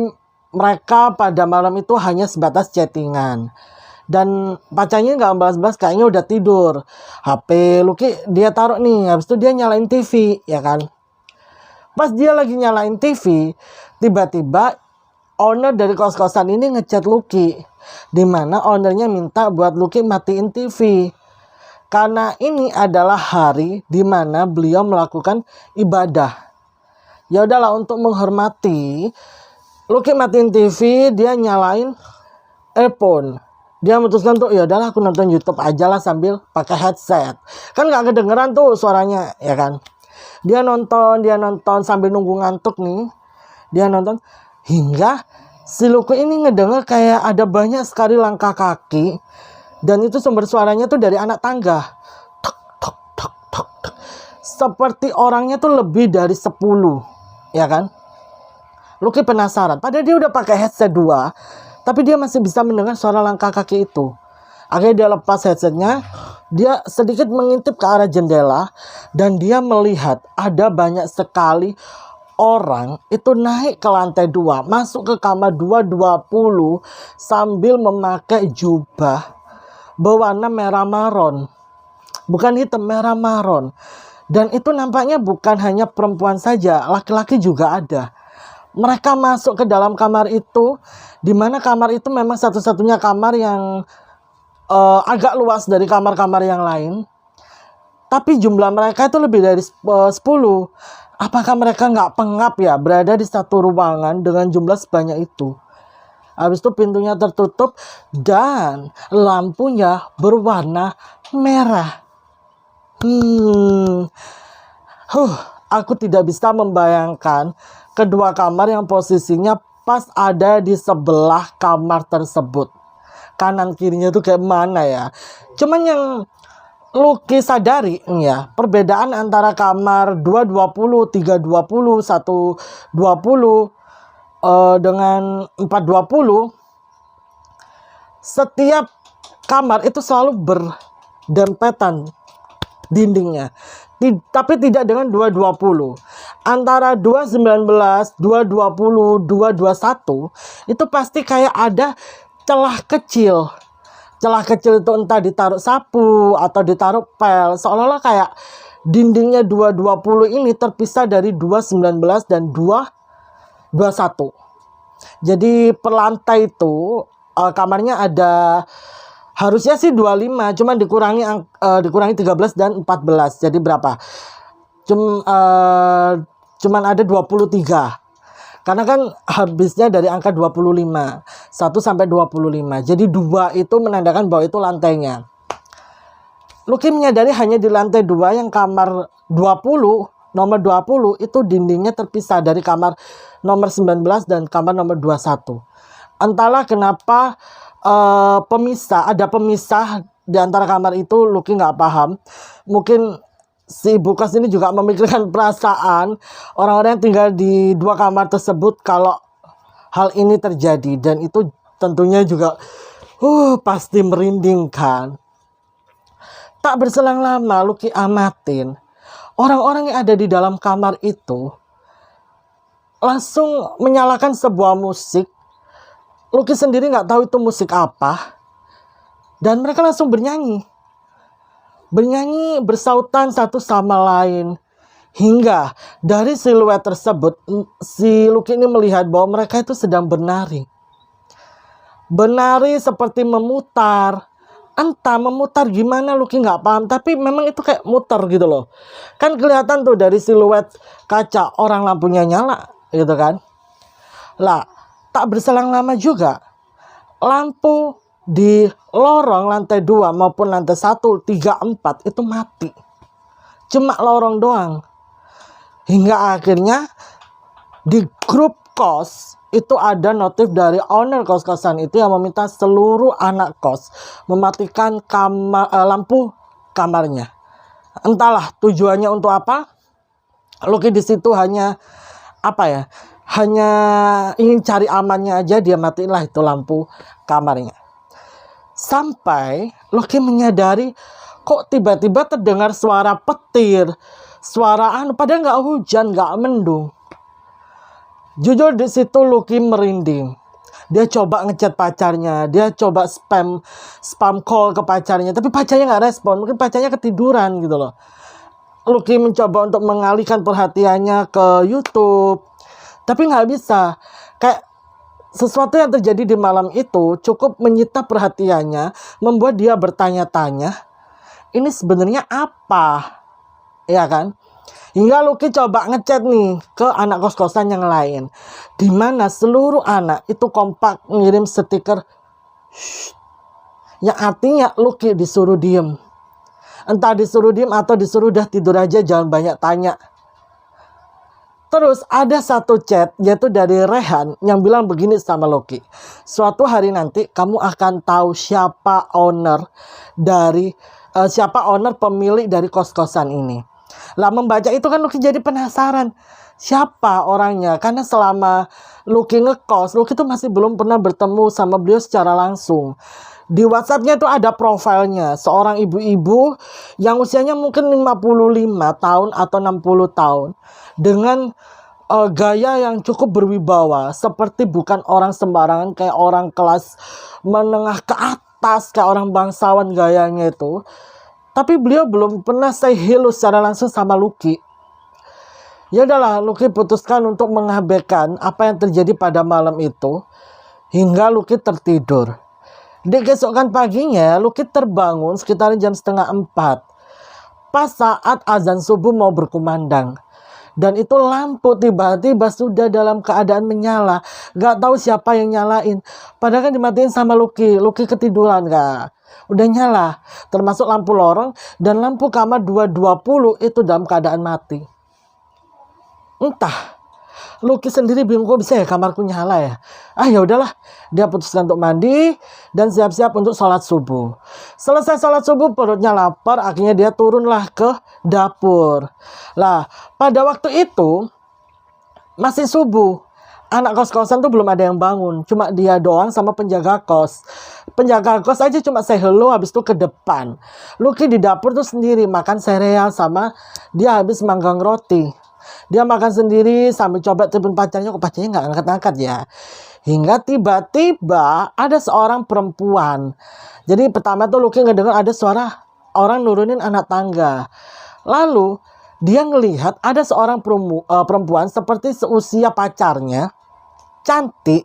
mereka pada malam itu hanya sebatas chattingan. Dan pacarnya nggak balas-balas, kayaknya udah tidur. HP Lucky dia taruh nih, habis itu dia nyalain TV, ya kan. Pas dia lagi nyalain TV, tiba-tiba owner dari kos-kosan ini ngechat Lucky, dimana ownernya minta buat Lucky matiin TV. Karena ini adalah hari dimana beliau melakukan ibadah. Ya udahlah, untuk menghormati, Lucky matiin TV, dia nyalain earphone. Dia memutuskan tuh, ya udahlah aku nonton YouTube aja lah sambil pakai headset. Kan nggak kedengeran tuh suaranya, ya kan. Dia nonton sambil nunggu ngantuk nih. Dia nonton hingga si Lucky ini ngedenger kayak ada banyak sekali langkah kaki. Dan itu sumber suaranya tuh dari anak tangga. Tok, tok, tok, tok, tok. Seperti orangnya tuh lebih dari 10, ya kan. Lucky penasaran, padahal dia udah pakai headset 2, tapi dia masih bisa mendengar suara langkah kaki itu. Akhirnya dia lepas headsetnya, dia sedikit mengintip ke arah jendela, dan dia melihat ada banyak sekali orang itu naik ke lantai 2, masuk ke kamar 220 sambil memakai jubah berwarna merah maron. Bukan hitam, merah maron. Dan itu nampaknya bukan hanya perempuan saja, laki-laki juga ada. Mereka masuk ke dalam kamar itu, di mana kamar itu memang satu-satunya kamar yang agak luas dari kamar-kamar yang lain. Tapi jumlah mereka itu lebih dari 10. Apakah mereka nggak pengap ya berada di satu ruangan dengan jumlah sebanyak itu? Habis itu pintunya tertutup dan lampunya berwarna merah. Aku tidak bisa membayangkan kedua kamar yang posisinya pas ada di sebelah kamar tersebut. Kanan kirinya tuh kayak mana ya. Cuman yang Lucky sadari ya, perbedaan antara kamar 220, 320, 120 dengan 420, setiap kamar itu selalu berdempetan dindingnya. Tapi tidak dengan 220. Antara 219, 220, 221 itu pasti kayak ada celah kecil. Celah kecil itu entah ditaruh sapu atau ditaruh pel. Seolah-olah kayak dindingnya 220 ini terpisah dari 219 dan 221. Jadi per lantai itu kamarnya ada, harusnya sih 25, cuman dikurangi 13 dan 14. Jadi berapa? Cuman ada 23. Karena kan habisnya dari angka 25. 1 sampai 25. Jadi 2 itu menandakan bahwa itu lantainya. Lucky menyadari hanya di lantai 2 yang kamar 20, nomor 20 itu dindingnya terpisah dari kamar nomor 19 dan kamar nomor 21. Entahlah kenapa ada pemisah di antara kamar itu, Lucky nggak paham. Mungkin si ibu kos ini juga memikirkan perasaan orang-orang yang tinggal di 2 kamar tersebut kalau hal ini terjadi. Dan itu tentunya juga pasti merindingkan. Tak berselang lama Lucky amatin orang-orang yang ada di dalam kamar itu langsung menyalakan sebuah musik. Lucky sendiri nggak tahu itu musik apa. Dan mereka langsung bernyanyi. bernyanyi bersautan satu sama lain. Hingga dari siluet tersebut, si Lucky ini melihat bahwa mereka itu sedang bernari. Bernari seperti memutar. Entah memutar gimana Lucky nggak paham. Tapi memang itu kayak muter gitu loh. Kan kelihatan tuh dari siluet kaca orang lampunya nyala gitu kan. Lah, tak berselang lama juga lampu di lorong lantai 2 maupun lantai 1, 3, 4 itu mati. Cuma lorong doang. Hingga akhirnya di grup kos itu ada notif dari owner kos-kosan itu yang meminta seluruh anak kos mematikan lampu kamarnya. Entahlah tujuannya untuk apa. Lucky di situ hanya hanya ingin cari amannya aja, dia matiin lah itu lampu kamarnya. Sampai Lucky menyadari kok tiba-tiba terdengar suara petir, suara padahal nggak hujan, nggak mendung. Jujur di situ Lucky merinding. Dia coba ngechat pacarnya, dia coba spam call ke pacarnya, tapi pacarnya nggak respon. Mungkin pacarnya ketiduran gitu loh. Lucky mencoba untuk mengalihkan perhatiannya ke YouTube, tapi nggak bisa. Kayak sesuatu yang terjadi di malam itu cukup menyita perhatiannya, membuat dia bertanya-tanya, ini sebenarnya apa? Ya kan? Hingga Lucky coba ngechat nih ke anak kos-kosan yang lain, di mana seluruh anak itu kompak ngirim stiker yang artinya Lucky disuruh diem. Entah disuruh diem atau disuruh udah tidur aja, jangan banyak tanya. Terus ada satu chat yaitu dari Rehan yang bilang begini sama Lucky. Suatu hari nanti kamu akan tahu siapa owner pemilik dari kos-kosan ini. Lah membaca itu kan Lucky jadi penasaran. Siapa orangnya? Karena selama Lucky ngekos, Lucky tuh masih belum pernah bertemu sama beliau secara langsung. Di WhatsApp-nya tuh ada profilnya seorang ibu-ibu yang usianya mungkin 55 tahun atau 60 tahun. Dengan gaya yang cukup berwibawa, seperti bukan orang sembarangan, kayak orang kelas menengah ke atas, kayak orang bangsawan gayanya itu. Tapi beliau belum pernah say hello secara langsung sama Lucky. Ya udahlah, Lucky putuskan untuk mengabaikan apa yang terjadi pada malam itu hingga Lucky tertidur. Di keesokan paginya, Lucky terbangun sekitar jam 3:30. Pas saat azan subuh mau berkumandang. Dan itu lampu tiba-tiba sudah dalam keadaan menyala. Gak tahu siapa yang nyalain. Padahal kan dimatiin sama Lucky. Lucky ketiduran kak. Udah nyala. Termasuk lampu lorong dan lampu kamar 220 itu dalam keadaan mati. Entah. Lucky sendiri bingung kok bisa ya kamarku nyala ya. Ya udahlah, dia putuskan untuk mandi dan siap-siap untuk sholat subuh. Selesai sholat subuh perutnya lapar, akhirnya dia turunlah ke dapur. Lah, pada waktu itu masih subuh. Anak kos-kosan tuh belum ada yang bangun, cuma dia doang sama penjaga kos. Penjaga kos aja cuma say hello, habis itu ke depan. Lucky di dapur tuh sendiri makan sereal sama dia habis manggang roti. Dia makan sendiri sambil coba telepon pacarnya, kok pacarnya nggak angkat-angkat ya. Hingga tiba-tiba ada seorang perempuan. Jadi pertama tuh Lucky ngedengar ada suara orang nurunin anak tangga. Lalu dia ngelihat ada seorang perempuan seperti seusia pacarnya, cantik.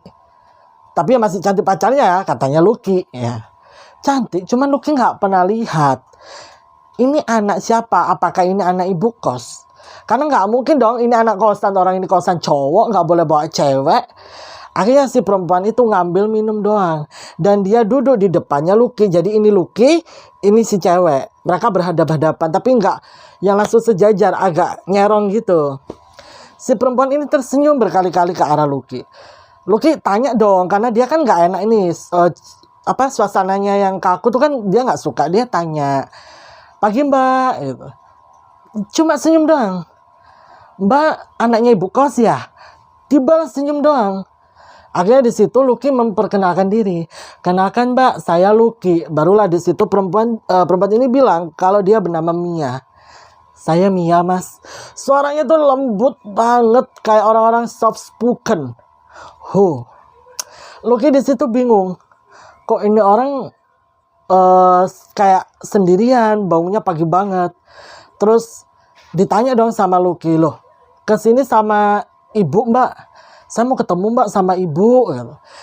Tapi ya masih cantik pacarnya ya, katanya Lucky ya. Cantik, cuman Lucky nggak pernah lihat. Ini anak siapa? Apakah ini anak ibu kos? Karena nggak mungkin dong ini anak kosan, orang ini kosan cowok, nggak boleh bawa cewek. Akhirnya si perempuan itu ngambil minum doang. Dan dia duduk di depannya Lucky. Jadi ini Lucky, ini si cewek. Mereka berhadapan-hadapan, tapi nggak yang langsung sejajar, agak nyerong gitu. Si perempuan ini tersenyum berkali-kali ke arah Lucky. Lucky tanya dong, karena dia kan nggak enak ini. Suasananya yang kaku tuh kan dia nggak suka. Dia tanya, "Pagi mbak," gitu. Cuma senyum doang. "Mbak anaknya ibu kos ya?" Dibalas senyum doang. Akhirnya di situ Lucky memperkenalkan diri. "Kenalkan mbak, saya Lucky." Barulah di situ perempuan ini bilang kalau dia bernama Mia. "Saya Mia mas." Suaranya tuh lembut banget kayak orang-orang soft spoken. Lucky di situ bingung. Kok ini orang kayak sendirian, bangunnya pagi banget. Terus ditanya dong sama Lucky, loh kesini sama ibu mbak? Saya mau ketemu mbak sama ibu.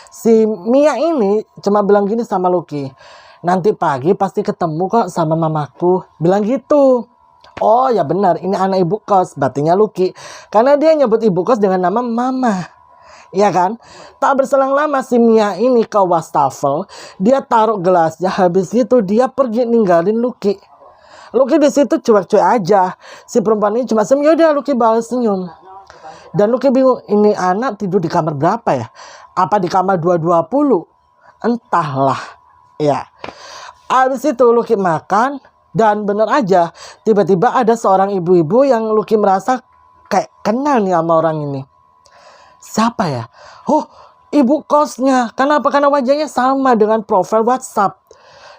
Si Mia ini cuma bilang gini sama Lucky, nanti pagi pasti ketemu kok sama mamaku, bilang gitu. Oh ya benar, ini anak ibu kos, berartinya Lucky, karena dia nyebut ibu kos dengan nama mama. Ya kan? Tak berselang lama si Mia ini ke wastafel, dia taruh gelasnya, habis itu dia pergi ninggalin Lucky. Lucky di situ cuek-cuek aja. Si perempuan ini cuma senyum, yaudah Lucky balas senyum. Dan Lucky bingung, ini anak tidur di kamar berapa ya? Apa di kamar 220? Entahlah. Ya. Habis itu Lucky makan, dan bener aja, tiba-tiba ada seorang ibu-ibu yang Lucky merasa kayak kenal nih sama orang ini. Siapa ya? Oh, ibu kosnya. Kenapa? Karena wajahnya sama dengan profil WhatsApp.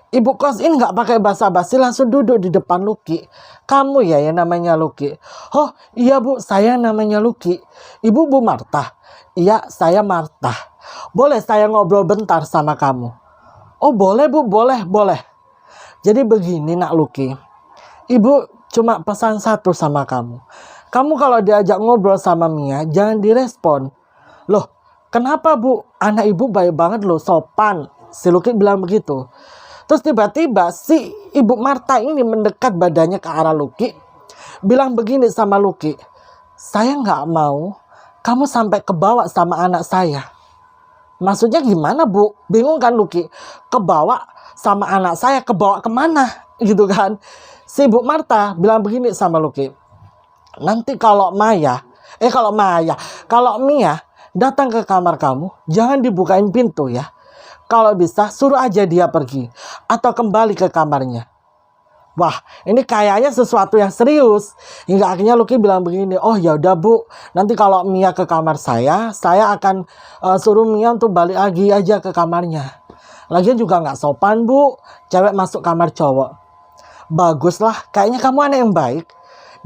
Ibu kos ini nggak pakai basa-basi, langsung duduk di depan Lucky. Kamu ya yang namanya Lucky? Oh iya bu, saya namanya Lucky. Ibu Bu Marta? Iya, saya Marta. Boleh saya ngobrol bentar sama kamu? Oh boleh bu, boleh. Jadi begini nak Lucky, ibu cuma pesan satu sama kamu. Kamu kalau diajak ngobrol sama Mia, jangan direspon. Loh, kenapa bu? Anak ibu baik banget loh, sopan. Si Lucky bilang begitu. Terus tiba-tiba si ibu Marta ini mendekat badannya ke arah Lucky, bilang begini sama Lucky, saya nggak mau kamu sampai kebawa sama anak saya. Maksudnya gimana bu? Bingung kan Lucky? Kebawa sama anak saya, kebawa kemana? Gitu kan. Si ibu Marta bilang begini sama Lucky, nanti kalau Mia datang ke kamar kamu, jangan dibukain pintu ya. Kalau bisa suruh aja dia pergi atau kembali ke kamarnya. Wah, ini kayaknya sesuatu yang serius. Hingga akhirnya Lucky bilang begini, oh ya udah bu, nanti kalau Mia ke kamar saya akan suruh Mia untuk balik lagi aja ke kamarnya. Lagian juga nggak sopan bu, cewek masuk kamar cowok. Baguslah, kayaknya kamu anak yang baik.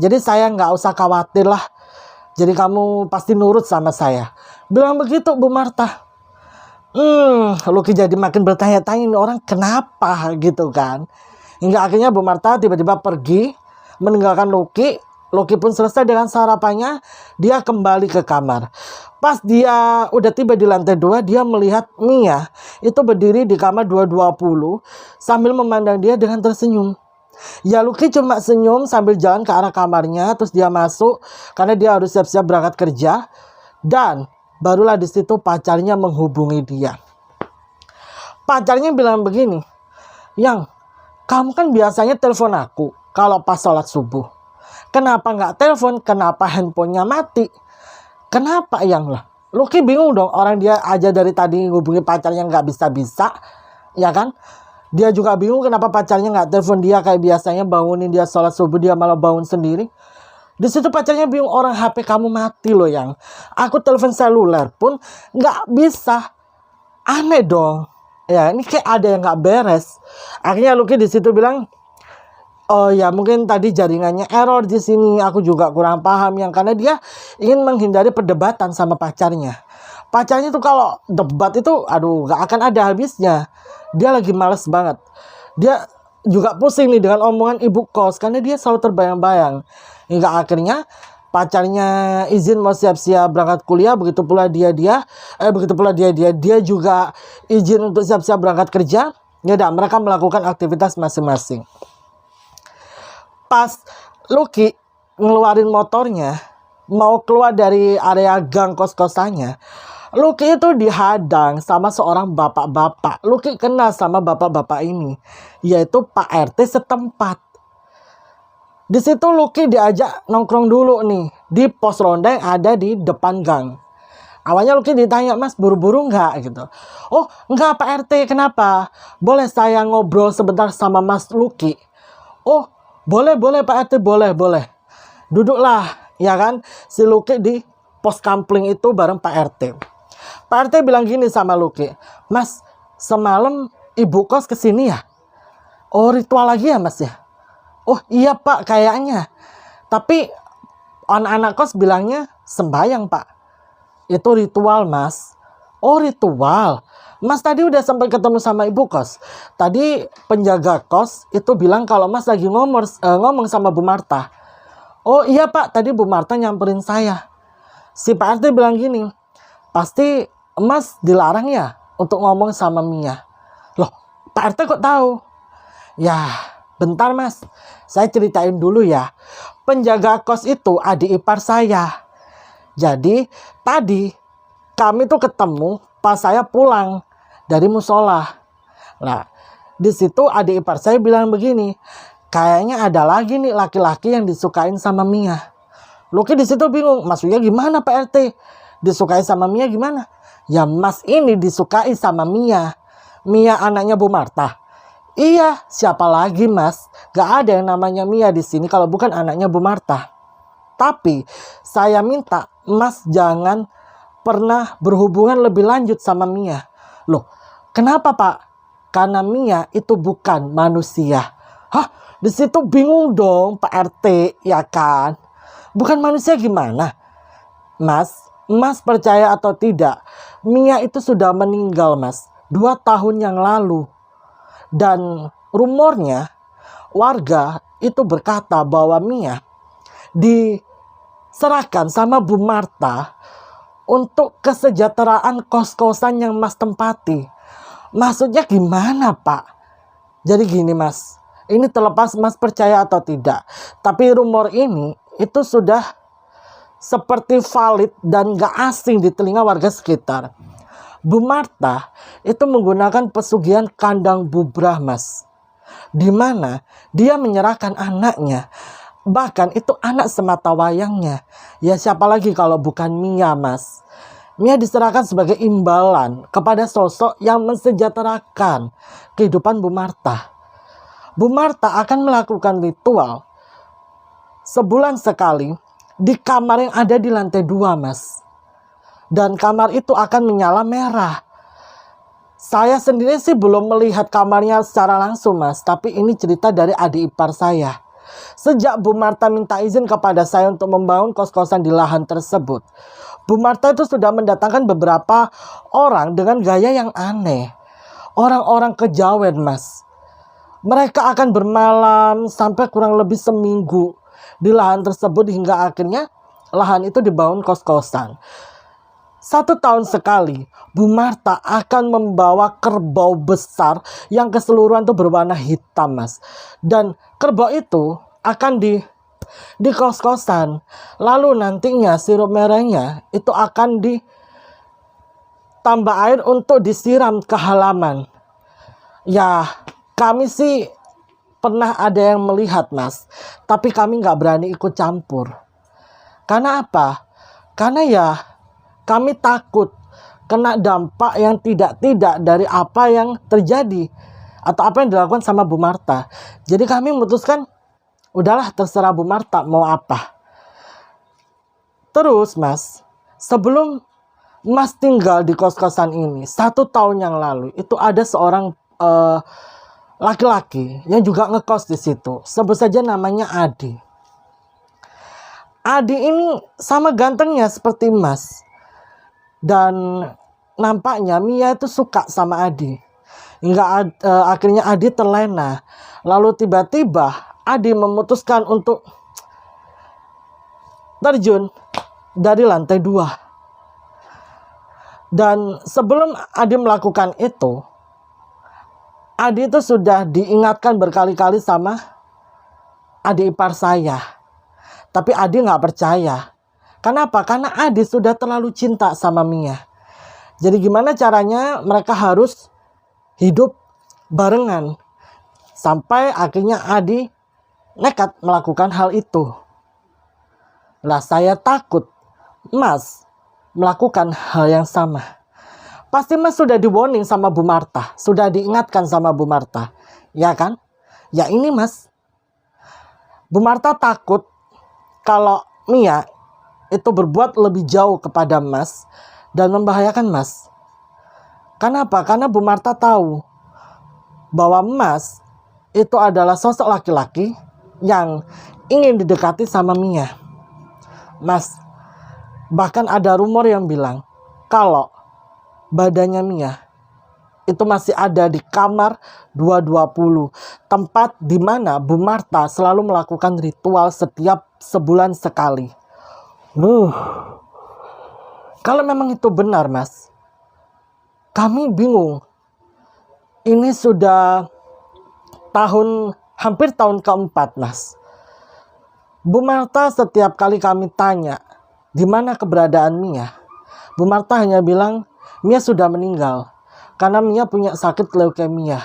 Jadi saya nggak usah khawatir lah. Jadi kamu pasti nurut sama saya. Bilang begitu Bu Marta. Lucky jadi makin bertanya-tanya, ini orang kenapa gitu kan. Hingga akhirnya Bu Marta tiba-tiba pergi meninggalkan Lucky. Lucky pun selesai dengan sarapannya, dia kembali ke kamar. Pas dia udah tiba di lantai 2, dia melihat Mia itu berdiri di kamar 220 sambil memandang dia dengan tersenyum. Ya Lucky cuma senyum sambil jalan ke arah kamarnya, terus dia masuk karena dia harus siap-siap berangkat kerja. Dan barulah di situ pacarnya menghubungi dia. Pacarnya bilang begini, Yang, kamu kan biasanya telepon aku kalau pas sholat subuh. Kenapa nggak telepon? Kenapa handphonenya mati? Kenapa Yang lah? Lucky bingung dong, orang dia aja dari tadi hubungi pacarnya nggak bisa-bisa, ya kan? Dia juga bingung kenapa pacarnya nggak telepon dia kayak biasanya, bangunin dia sholat subuh, dia malah bangun sendiri. Di situ pacarnya bingung, orang HP kamu mati loh Yang. Aku telepon seluler pun nggak bisa. Aneh dong. Ya ini kayak ada yang nggak beres. Akhirnya Lucky di situ bilang, oh ya mungkin tadi jaringannya error di sini. Aku juga kurang paham Yang, karena dia ingin menghindari perdebatan sama pacarnya. Pacarnya tuh kalau debat itu, aduh gak akan ada habisnya. Dia lagi males banget. Dia juga pusing nih dengan omongan ibu kos, karena dia selalu terbayang-bayang. Hingga akhirnya pacarnya izin mau siap-siap berangkat kuliah, begitu pula dia juga izin untuk siap-siap berangkat kerja. Ya udah, mereka melakukan aktivitas masing-masing. Pas Lucky ngeluarin motornya mau keluar dari area gang kos-kosannya, Lucky itu dihadang sama seorang bapak-bapak. Lucky kenal sama bapak-bapak ini, yaitu Pak RT setempat. Di situ Lucky diajak nongkrong dulu nih di pos ronda yang ada di depan gang. Awalnya Lucky ditanya, Mas buru-buru nggak gitu. Oh nggak Pak RT, kenapa? Boleh saya ngobrol sebentar sama Mas Lucky? Oh boleh Pak RT, boleh. Duduklah ya kan si Lucky di pos kampling itu bareng Pak RT. Pak RT bilang gini sama Lucky, Mas semalam ibu kos kesini ya? Oh ritual lagi ya Mas ya? Oh iya Pak kayaknya. Tapi anak-anak kos bilangnya sembahyang Pak. Itu ritual Mas. Oh ritual. Mas tadi udah sampai ketemu sama ibu kos. Tadi penjaga kos itu bilang kalau Mas lagi ngomong sama Bu Marta. Oh iya Pak, tadi Bu Marta nyamperin saya. Si Pak RT bilang gini, pasti Mas dilarang ya untuk ngomong sama Mia. Loh, Pak RT kok tahu? Ya, bentar Mas, saya ceritain dulu ya. Penjaga kos itu adik ipar saya. Jadi tadi kami tuh ketemu pas saya pulang dari musola. Nah, di situ adik ipar saya bilang begini, kayaknya ada lagi nih laki-laki yang disukain sama Mia. Luki di situ bingung, maksudnya gimana Pak RT? Disukai sama Mia gimana? Ya Mas ini disukai sama Mia. Mia anaknya Bu Marta. Iya, siapa lagi Mas? Gak ada yang namanya Mia di sini kalau bukan anaknya Bu Marta. Tapi saya minta Mas jangan pernah berhubungan lebih lanjut sama Mia. Loh, kenapa Pak? Karena Mia itu bukan manusia. Hah? Di situ bingung dong Pak RT, ya kan? Bukan manusia gimana? Mas percaya atau tidak, Mia itu sudah meninggal Mas 2 tahun yang lalu. Dan rumornya warga itu berkata bahwa Mia diserahkan sama Bu Marta untuk kesejahteraan kos-kosan yang Mas tempati. Maksudnya gimana Pak? Jadi gini Mas, ini terlepas Mas percaya atau tidak, tapi rumor ini itu sudah seperti valid dan gak asing di telinga warga sekitar. Bu Marta itu menggunakan pesugihan kandang bubrah Mas, di mana dia menyerahkan anaknya, bahkan itu anak semata wayangnya. Ya siapa lagi kalau bukan Mia Mas. Mia diserahkan sebagai imbalan kepada sosok yang mensejahterakan kehidupan Bu Marta. Bu Marta akan melakukan ritual sebulan sekali di kamar yang ada di lantai 2 Mas. Dan kamar itu akan menyala merah. Saya sendiri sih belum melihat kamarnya secara langsung Mas, tapi ini cerita dari adik ipar saya. Sejak Bu Marta minta izin kepada saya untuk membangun kos-kosan di lahan tersebut, Bu Marta itu sudah mendatangkan beberapa orang dengan gaya yang aneh. Orang-orang kejawen Mas. Mereka akan bermalam sampai kurang lebih seminggu di lahan tersebut hingga akhirnya lahan itu dibangun kos-kosan. 1 tahun sekali, Bu Marta akan membawa kerbau besar yang keseluruhan itu berwarna hitam Mas. Dan kerbau itu akan di kos-kosan. Lalu nantinya sirup merahnya itu akan ditambah air untuk disiram ke halaman. Ya, kami sih pernah ada yang melihat Mas, tapi kami nggak berani ikut campur. Karena apa? Karena ya kami takut kena dampak yang tidak dari apa yang terjadi atau apa yang dilakukan sama Bu Marta. Jadi kami memutuskan, udahlah terserah Bu Marta mau apa. Terus Mas, sebelum Mas tinggal di kos-kosan ini 1 tahun yang lalu, itu ada seorang laki-laki yang juga ngekos di situ. Sebut saja namanya Adi. Adi ini sama gantengnya seperti Mas. Dan nampaknya Mia itu suka sama Adi. Hingga akhirnya Adi terlena. Lalu tiba-tiba Adi memutuskan untuk terjun dari lantai 2. Dan sebelum Adi melakukan itu, Adi itu sudah diingatkan berkali-kali sama adik ipar saya. Tapi Adi nggak percaya. Kenapa? Karena Adi sudah terlalu cinta sama Mia. Jadi gimana caranya mereka harus hidup barengan. Sampai akhirnya Adi nekat melakukan hal itu. Lah saya takut Mas melakukan hal yang sama. Pasti Mas sudah di-warning sama Bu Marta. Sudah diingatkan sama Bu Marta. Ya kan? Ya ini Mas. Bu Marta takut kalau Mia itu berbuat lebih jauh kepada Mas dan membahayakan Mas. Kenapa? Karena Bu Marta tahu bahwa Mas itu adalah sosok laki-laki yang ingin didekati sama Mia. Mas, bahkan ada rumor yang bilang kalau badannya Mia itu masih ada di kamar 220. Tempat di mana Bu Marta selalu melakukan ritual setiap sebulan sekali. Kalau memang itu benar, Mas, kami bingung. Ini sudah hampir tahun keempat, Mas. Bu Marta setiap kali kami tanya, di mana keberadaan Mia? Bu Marta hanya bilang, Mia sudah meninggal. Karena Mia punya sakit leukemia.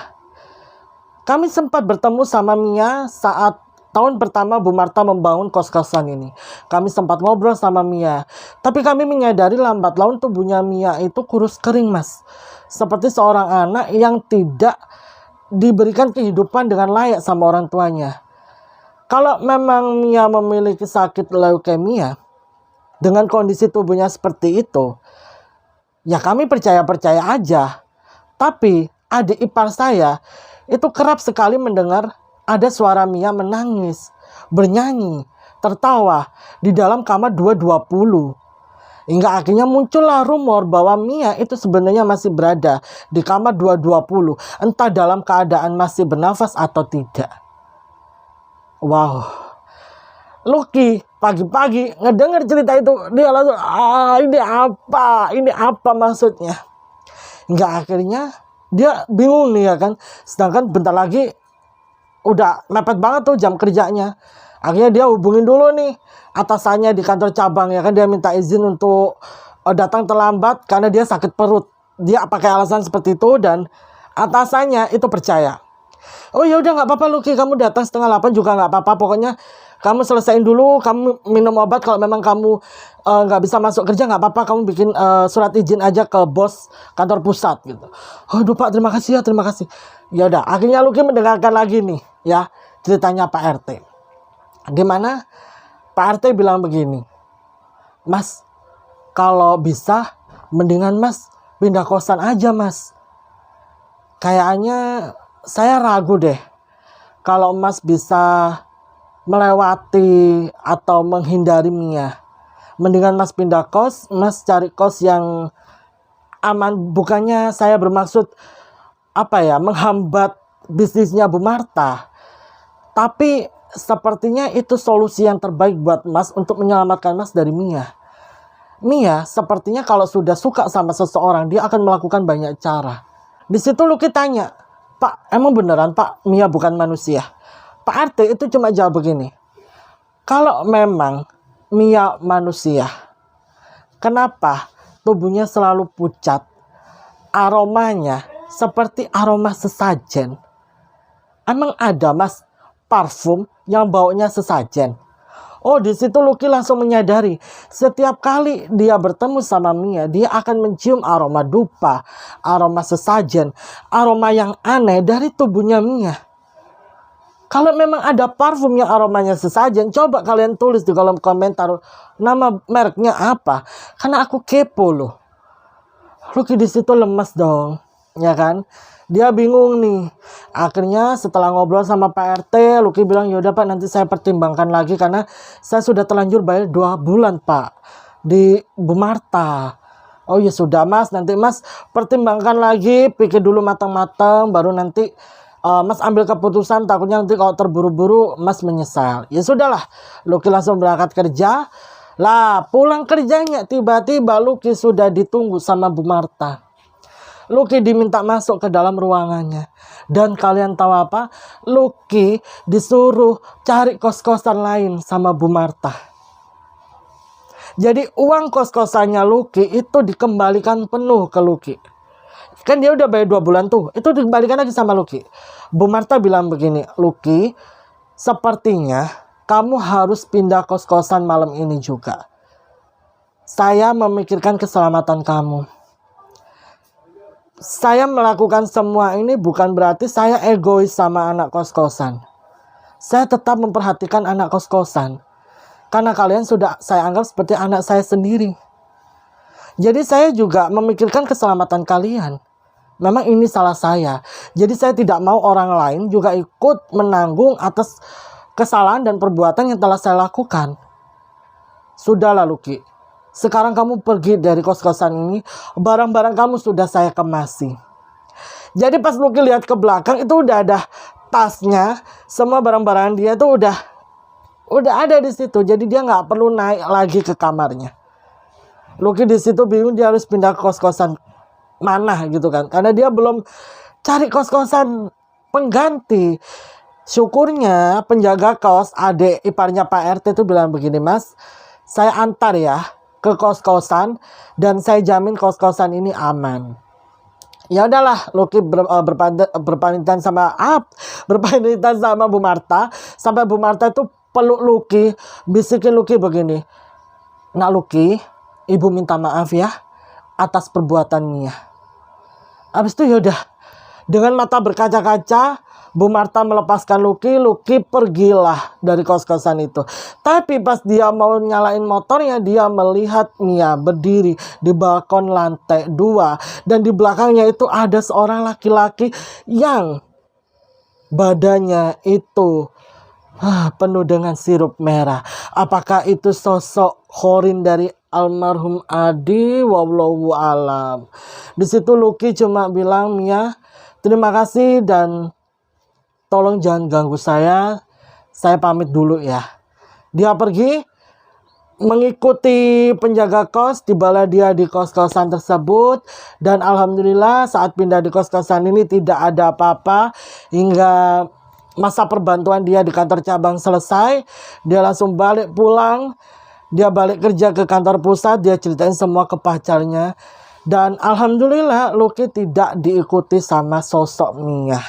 Kami sempat bertemu sama Mia saat tahun pertama Bu Marta membangun kos-kosan ini. Kami sempat ngobrol sama Mia. Tapi kami menyadari lambat laun tubuhnya Mia itu kurus kering, Mas. Seperti seorang anak yang tidak diberikan kehidupan dengan layak sama orang tuanya. Kalau memang Mia memiliki sakit leukemia, dengan kondisi tubuhnya seperti itu, ya kami percaya-percaya aja. Tapi adik ipar saya itu kerap sekali mendengar ada suara Mia menangis, bernyanyi, tertawa di dalam kamar 220. Hingga akhirnya muncullah rumor bahwa Mia itu sebenarnya masih berada di kamar 220. Entah dalam keadaan masih bernafas atau tidak. Wow. Lucky pagi-pagi ngedenger cerita itu, dia langsung, ini apa maksudnya. Hingga akhirnya dia bingung nih ya kan. Sedangkan bentar lagi udah mepet banget tuh jam kerjanya. Akhirnya dia hubungin dulu nih atasannya di kantor cabang ya kan. Dia minta izin untuk datang terlambat karena dia sakit perut. Dia pakai alasan seperti itu dan atasannya itu percaya. Oh ya udah nggak apa-apa Lucky, kamu datang 7:30 juga nggak apa-apa. Pokoknya kamu selesaiin dulu, kamu minum obat. Kalau memang kamu nggak bisa masuk kerja nggak apa-apa, kamu bikin surat izin aja ke bos kantor pusat gitu. Oh aduh Pak, terima kasih ya, terima kasih. Ya udah, akhirnya Lucky mendengarkan lagi nih ya ceritanya Pak RT. Gimana Pak RT bilang begini, Mas, kalau bisa mendingan Mas pindah kosan aja Mas. Kayaknya saya ragu deh kalau Mas bisa melewati atau menghindari Mia. Mendingan Mas pindah kos, Mas cari kos yang aman. Bukannya saya bermaksud menghambat bisnisnya Bu Marta. Tapi sepertinya itu solusi yang terbaik buat Mas untuk menyelamatkan Mas dari Mia. Mia sepertinya kalau sudah suka sama seseorang, dia akan melakukan banyak cara. Di situ Lucky tanya, Pak, emang beneran Pak Mia bukan manusia? Pak RT itu cuma jawab begini, kalau memang Mia manusia, kenapa tubuhnya selalu pucat? Aromanya seperti aroma sesajen. Emang ada Mas parfum yang baunya sesajen? Oh, di situ Lucky langsung menyadari setiap kali dia bertemu sama Mia, dia akan mencium aroma dupa, aroma sesajen, aroma yang aneh dari tubuhnya Mia. Kalau memang ada parfum yang aromanya sesajen, coba kalian tulis di kolom komentar nama mereknya apa, karena aku kepo loh. Lucky di situ lemes dong, ya kan? Dia bingung nih. Akhirnya setelah ngobrol sama Pak RT, Lucky bilang, yaudah Pak, nanti saya pertimbangkan lagi karena saya sudah terlanjur bayar 2 bulan Pak di Bu Marta. Oh ya sudah Mas, nanti Mas pertimbangkan lagi, pikir dulu matang-matang, baru nanti Mas ambil keputusan. Takutnya nanti kalau terburu-buru Mas menyesal. Ya sudahlah, Lucky langsung berangkat kerja. Lah pulang kerjanya tiba-tiba Lucky sudah ditunggu sama Bu Marta. Lucky diminta masuk ke dalam ruangannya. Dan kalian tahu apa? Lucky disuruh cari kos-kosan lain sama Bu Marta. Jadi uang kos-kosannya Lucky itu dikembalikan penuh ke Lucky. Kan dia udah bayar 2 bulan tuh. Itu dikembalikan lagi sama Lucky. Bu Marta bilang begini, Lucky, sepertinya kamu harus pindah kos-kosan malam ini juga. Saya memikirkan keselamatan kamu. Saya melakukan semua ini bukan berarti saya egois sama anak kos-kosan. Saya tetap memperhatikan anak kos-kosan. Karena kalian sudah saya anggap seperti anak saya sendiri. Jadi saya juga memikirkan keselamatan kalian. Memang ini salah saya. Jadi saya tidak mau orang lain juga ikut menanggung atas kesalahan dan perbuatan yang telah saya lakukan. Sudahlah Lucky. Sekarang kamu pergi dari kos-kosan ini, barang-barang kamu sudah saya kemasi. Jadi pas Lucky lihat ke belakang itu udah ada tasnya, semua barang-barang dia tuh udah ada di situ. Jadi dia nggak perlu naik lagi ke kamarnya. Lucky di situ bingung dia harus pindah kos-kosan mana gitu kan, karena dia belum cari kos-kosan pengganti. Syukurnya penjaga kos, adik iparnya Pak RT itu bilang begini, "Mas, saya antar ya ke kos-kosan dan saya jamin kos-kosan ini aman." Ya udahlah, Lucky berpamitan sama Bu Marta, sampai Bu Marta itu peluk Lucky, bisikin Lucky begini, "Nak Lucky, Ibu minta maaf ya atas perbuatannya." Habis itu yaudah, dengan mata berkaca-kaca Bu Marta melepaskan Lucky pergilah dari kos-kosan itu. Tapi pas dia mau nyalain motornya, dia melihat Mia berdiri di balkon lantai 2. Dan di belakangnya itu ada seorang laki-laki yang badannya itu penuh dengan sirup merah. Apakah itu sosok Khorin dari almarhum Adi? Wallahu alam. Di situ Lucky cuma bilang, "Mia, terima kasih dan tolong jangan ganggu saya pamit dulu ya." Dia pergi mengikuti penjaga kos, tibalah dia di kos-kosan tersebut. Dan alhamdulillah saat pindah di kos-kosan ini tidak ada apa-apa. Hingga masa perbantuan dia di kantor cabang selesai, dia langsung balik pulang. Dia balik kerja ke kantor pusat, dia ceritain semua ke pacarnya. Dan alhamdulillah Lucky tidak diikuti sama sosok Mia.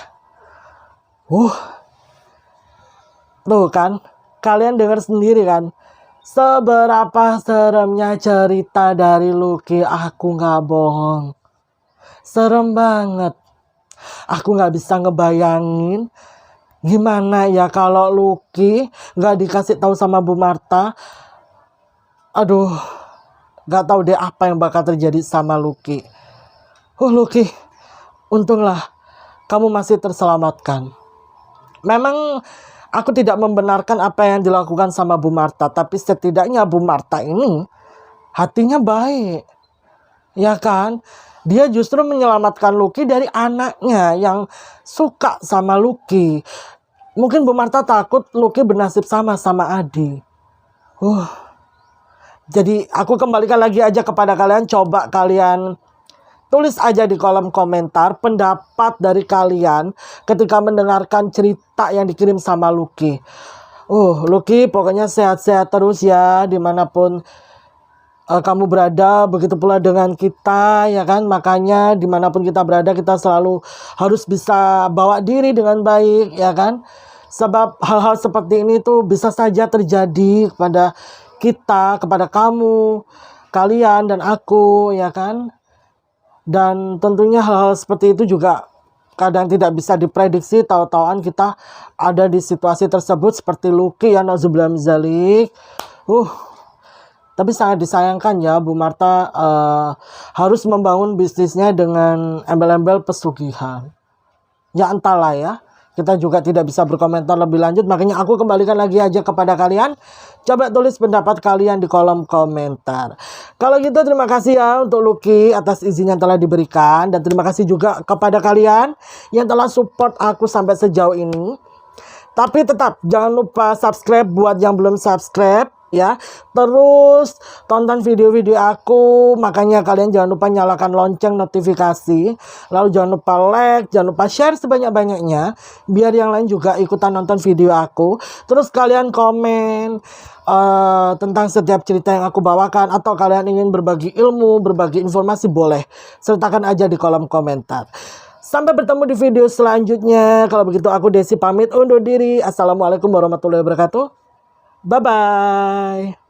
Tuh kan, kalian dengar sendiri kan, seberapa seremnya cerita dari Lucky. Aku nggak bohong, serem banget. Aku nggak bisa ngebayangin gimana ya kalau Lucky nggak dikasih tahu sama Bu Marta. Aduh, nggak tahu deh apa yang bakal terjadi sama Lucky. Lucky, untunglah kamu masih terselamatkan. Memang aku tidak membenarkan apa yang dilakukan sama Bu Marta, tapi setidaknya Bu Marta ini hatinya baik. Ya kan? Dia justru menyelamatkan Lucky dari anaknya yang suka sama Lucky. Mungkin Bu Marta takut Lucky bernasib sama Adi. Jadi aku kembalikan lagi aja kepada kalian. Coba kalian tulis aja di kolom komentar pendapat dari kalian ketika mendengarkan cerita yang dikirim sama Lucky. Lucky pokoknya sehat-sehat terus ya dimanapun kamu berada. Begitu pula dengan kita ya kan. Makanya dimanapun kita berada kita selalu harus bisa bawa diri dengan baik ya kan. Sebab hal-hal seperti ini tuh bisa saja terjadi kepada kita, kepada kamu, kalian dan aku ya kan. Dan tentunya hal-hal seperti itu juga kadang tidak bisa diprediksi. Tahu-tahuan kita ada di situasi tersebut seperti Lucky ya, nauzubillah min dzalik. Tapi sangat disayangkan ya, Bu Marta harus membangun bisnisnya dengan embel-embel pesugihan. Ya entahlah ya. Kita juga tidak bisa berkomentar lebih lanjut. Makanya aku kembalikan lagi aja kepada kalian. Coba tulis pendapat kalian di kolom komentar. Kalau gitu terima kasih ya untuk Lucky atas izin yang telah diberikan. Dan terima kasih juga kepada kalian yang telah support aku sampai sejauh ini. Tapi tetap jangan lupa subscribe buat yang belum subscribe ya. Terus tonton video-video aku. Makanya kalian jangan lupa nyalakan lonceng notifikasi. Lalu jangan lupa like, jangan lupa share sebanyak-banyaknya biar yang lain juga ikutan nonton video aku. Terus kalian komen tentang setiap cerita yang aku bawakan, atau kalian ingin berbagi ilmu, berbagi informasi, boleh sertakan aja di kolom komentar. Sampai bertemu di video selanjutnya. Kalau begitu aku Desi pamit undur diri. Assalamualaikum warahmatullahi wabarakatuh. Bye-bye.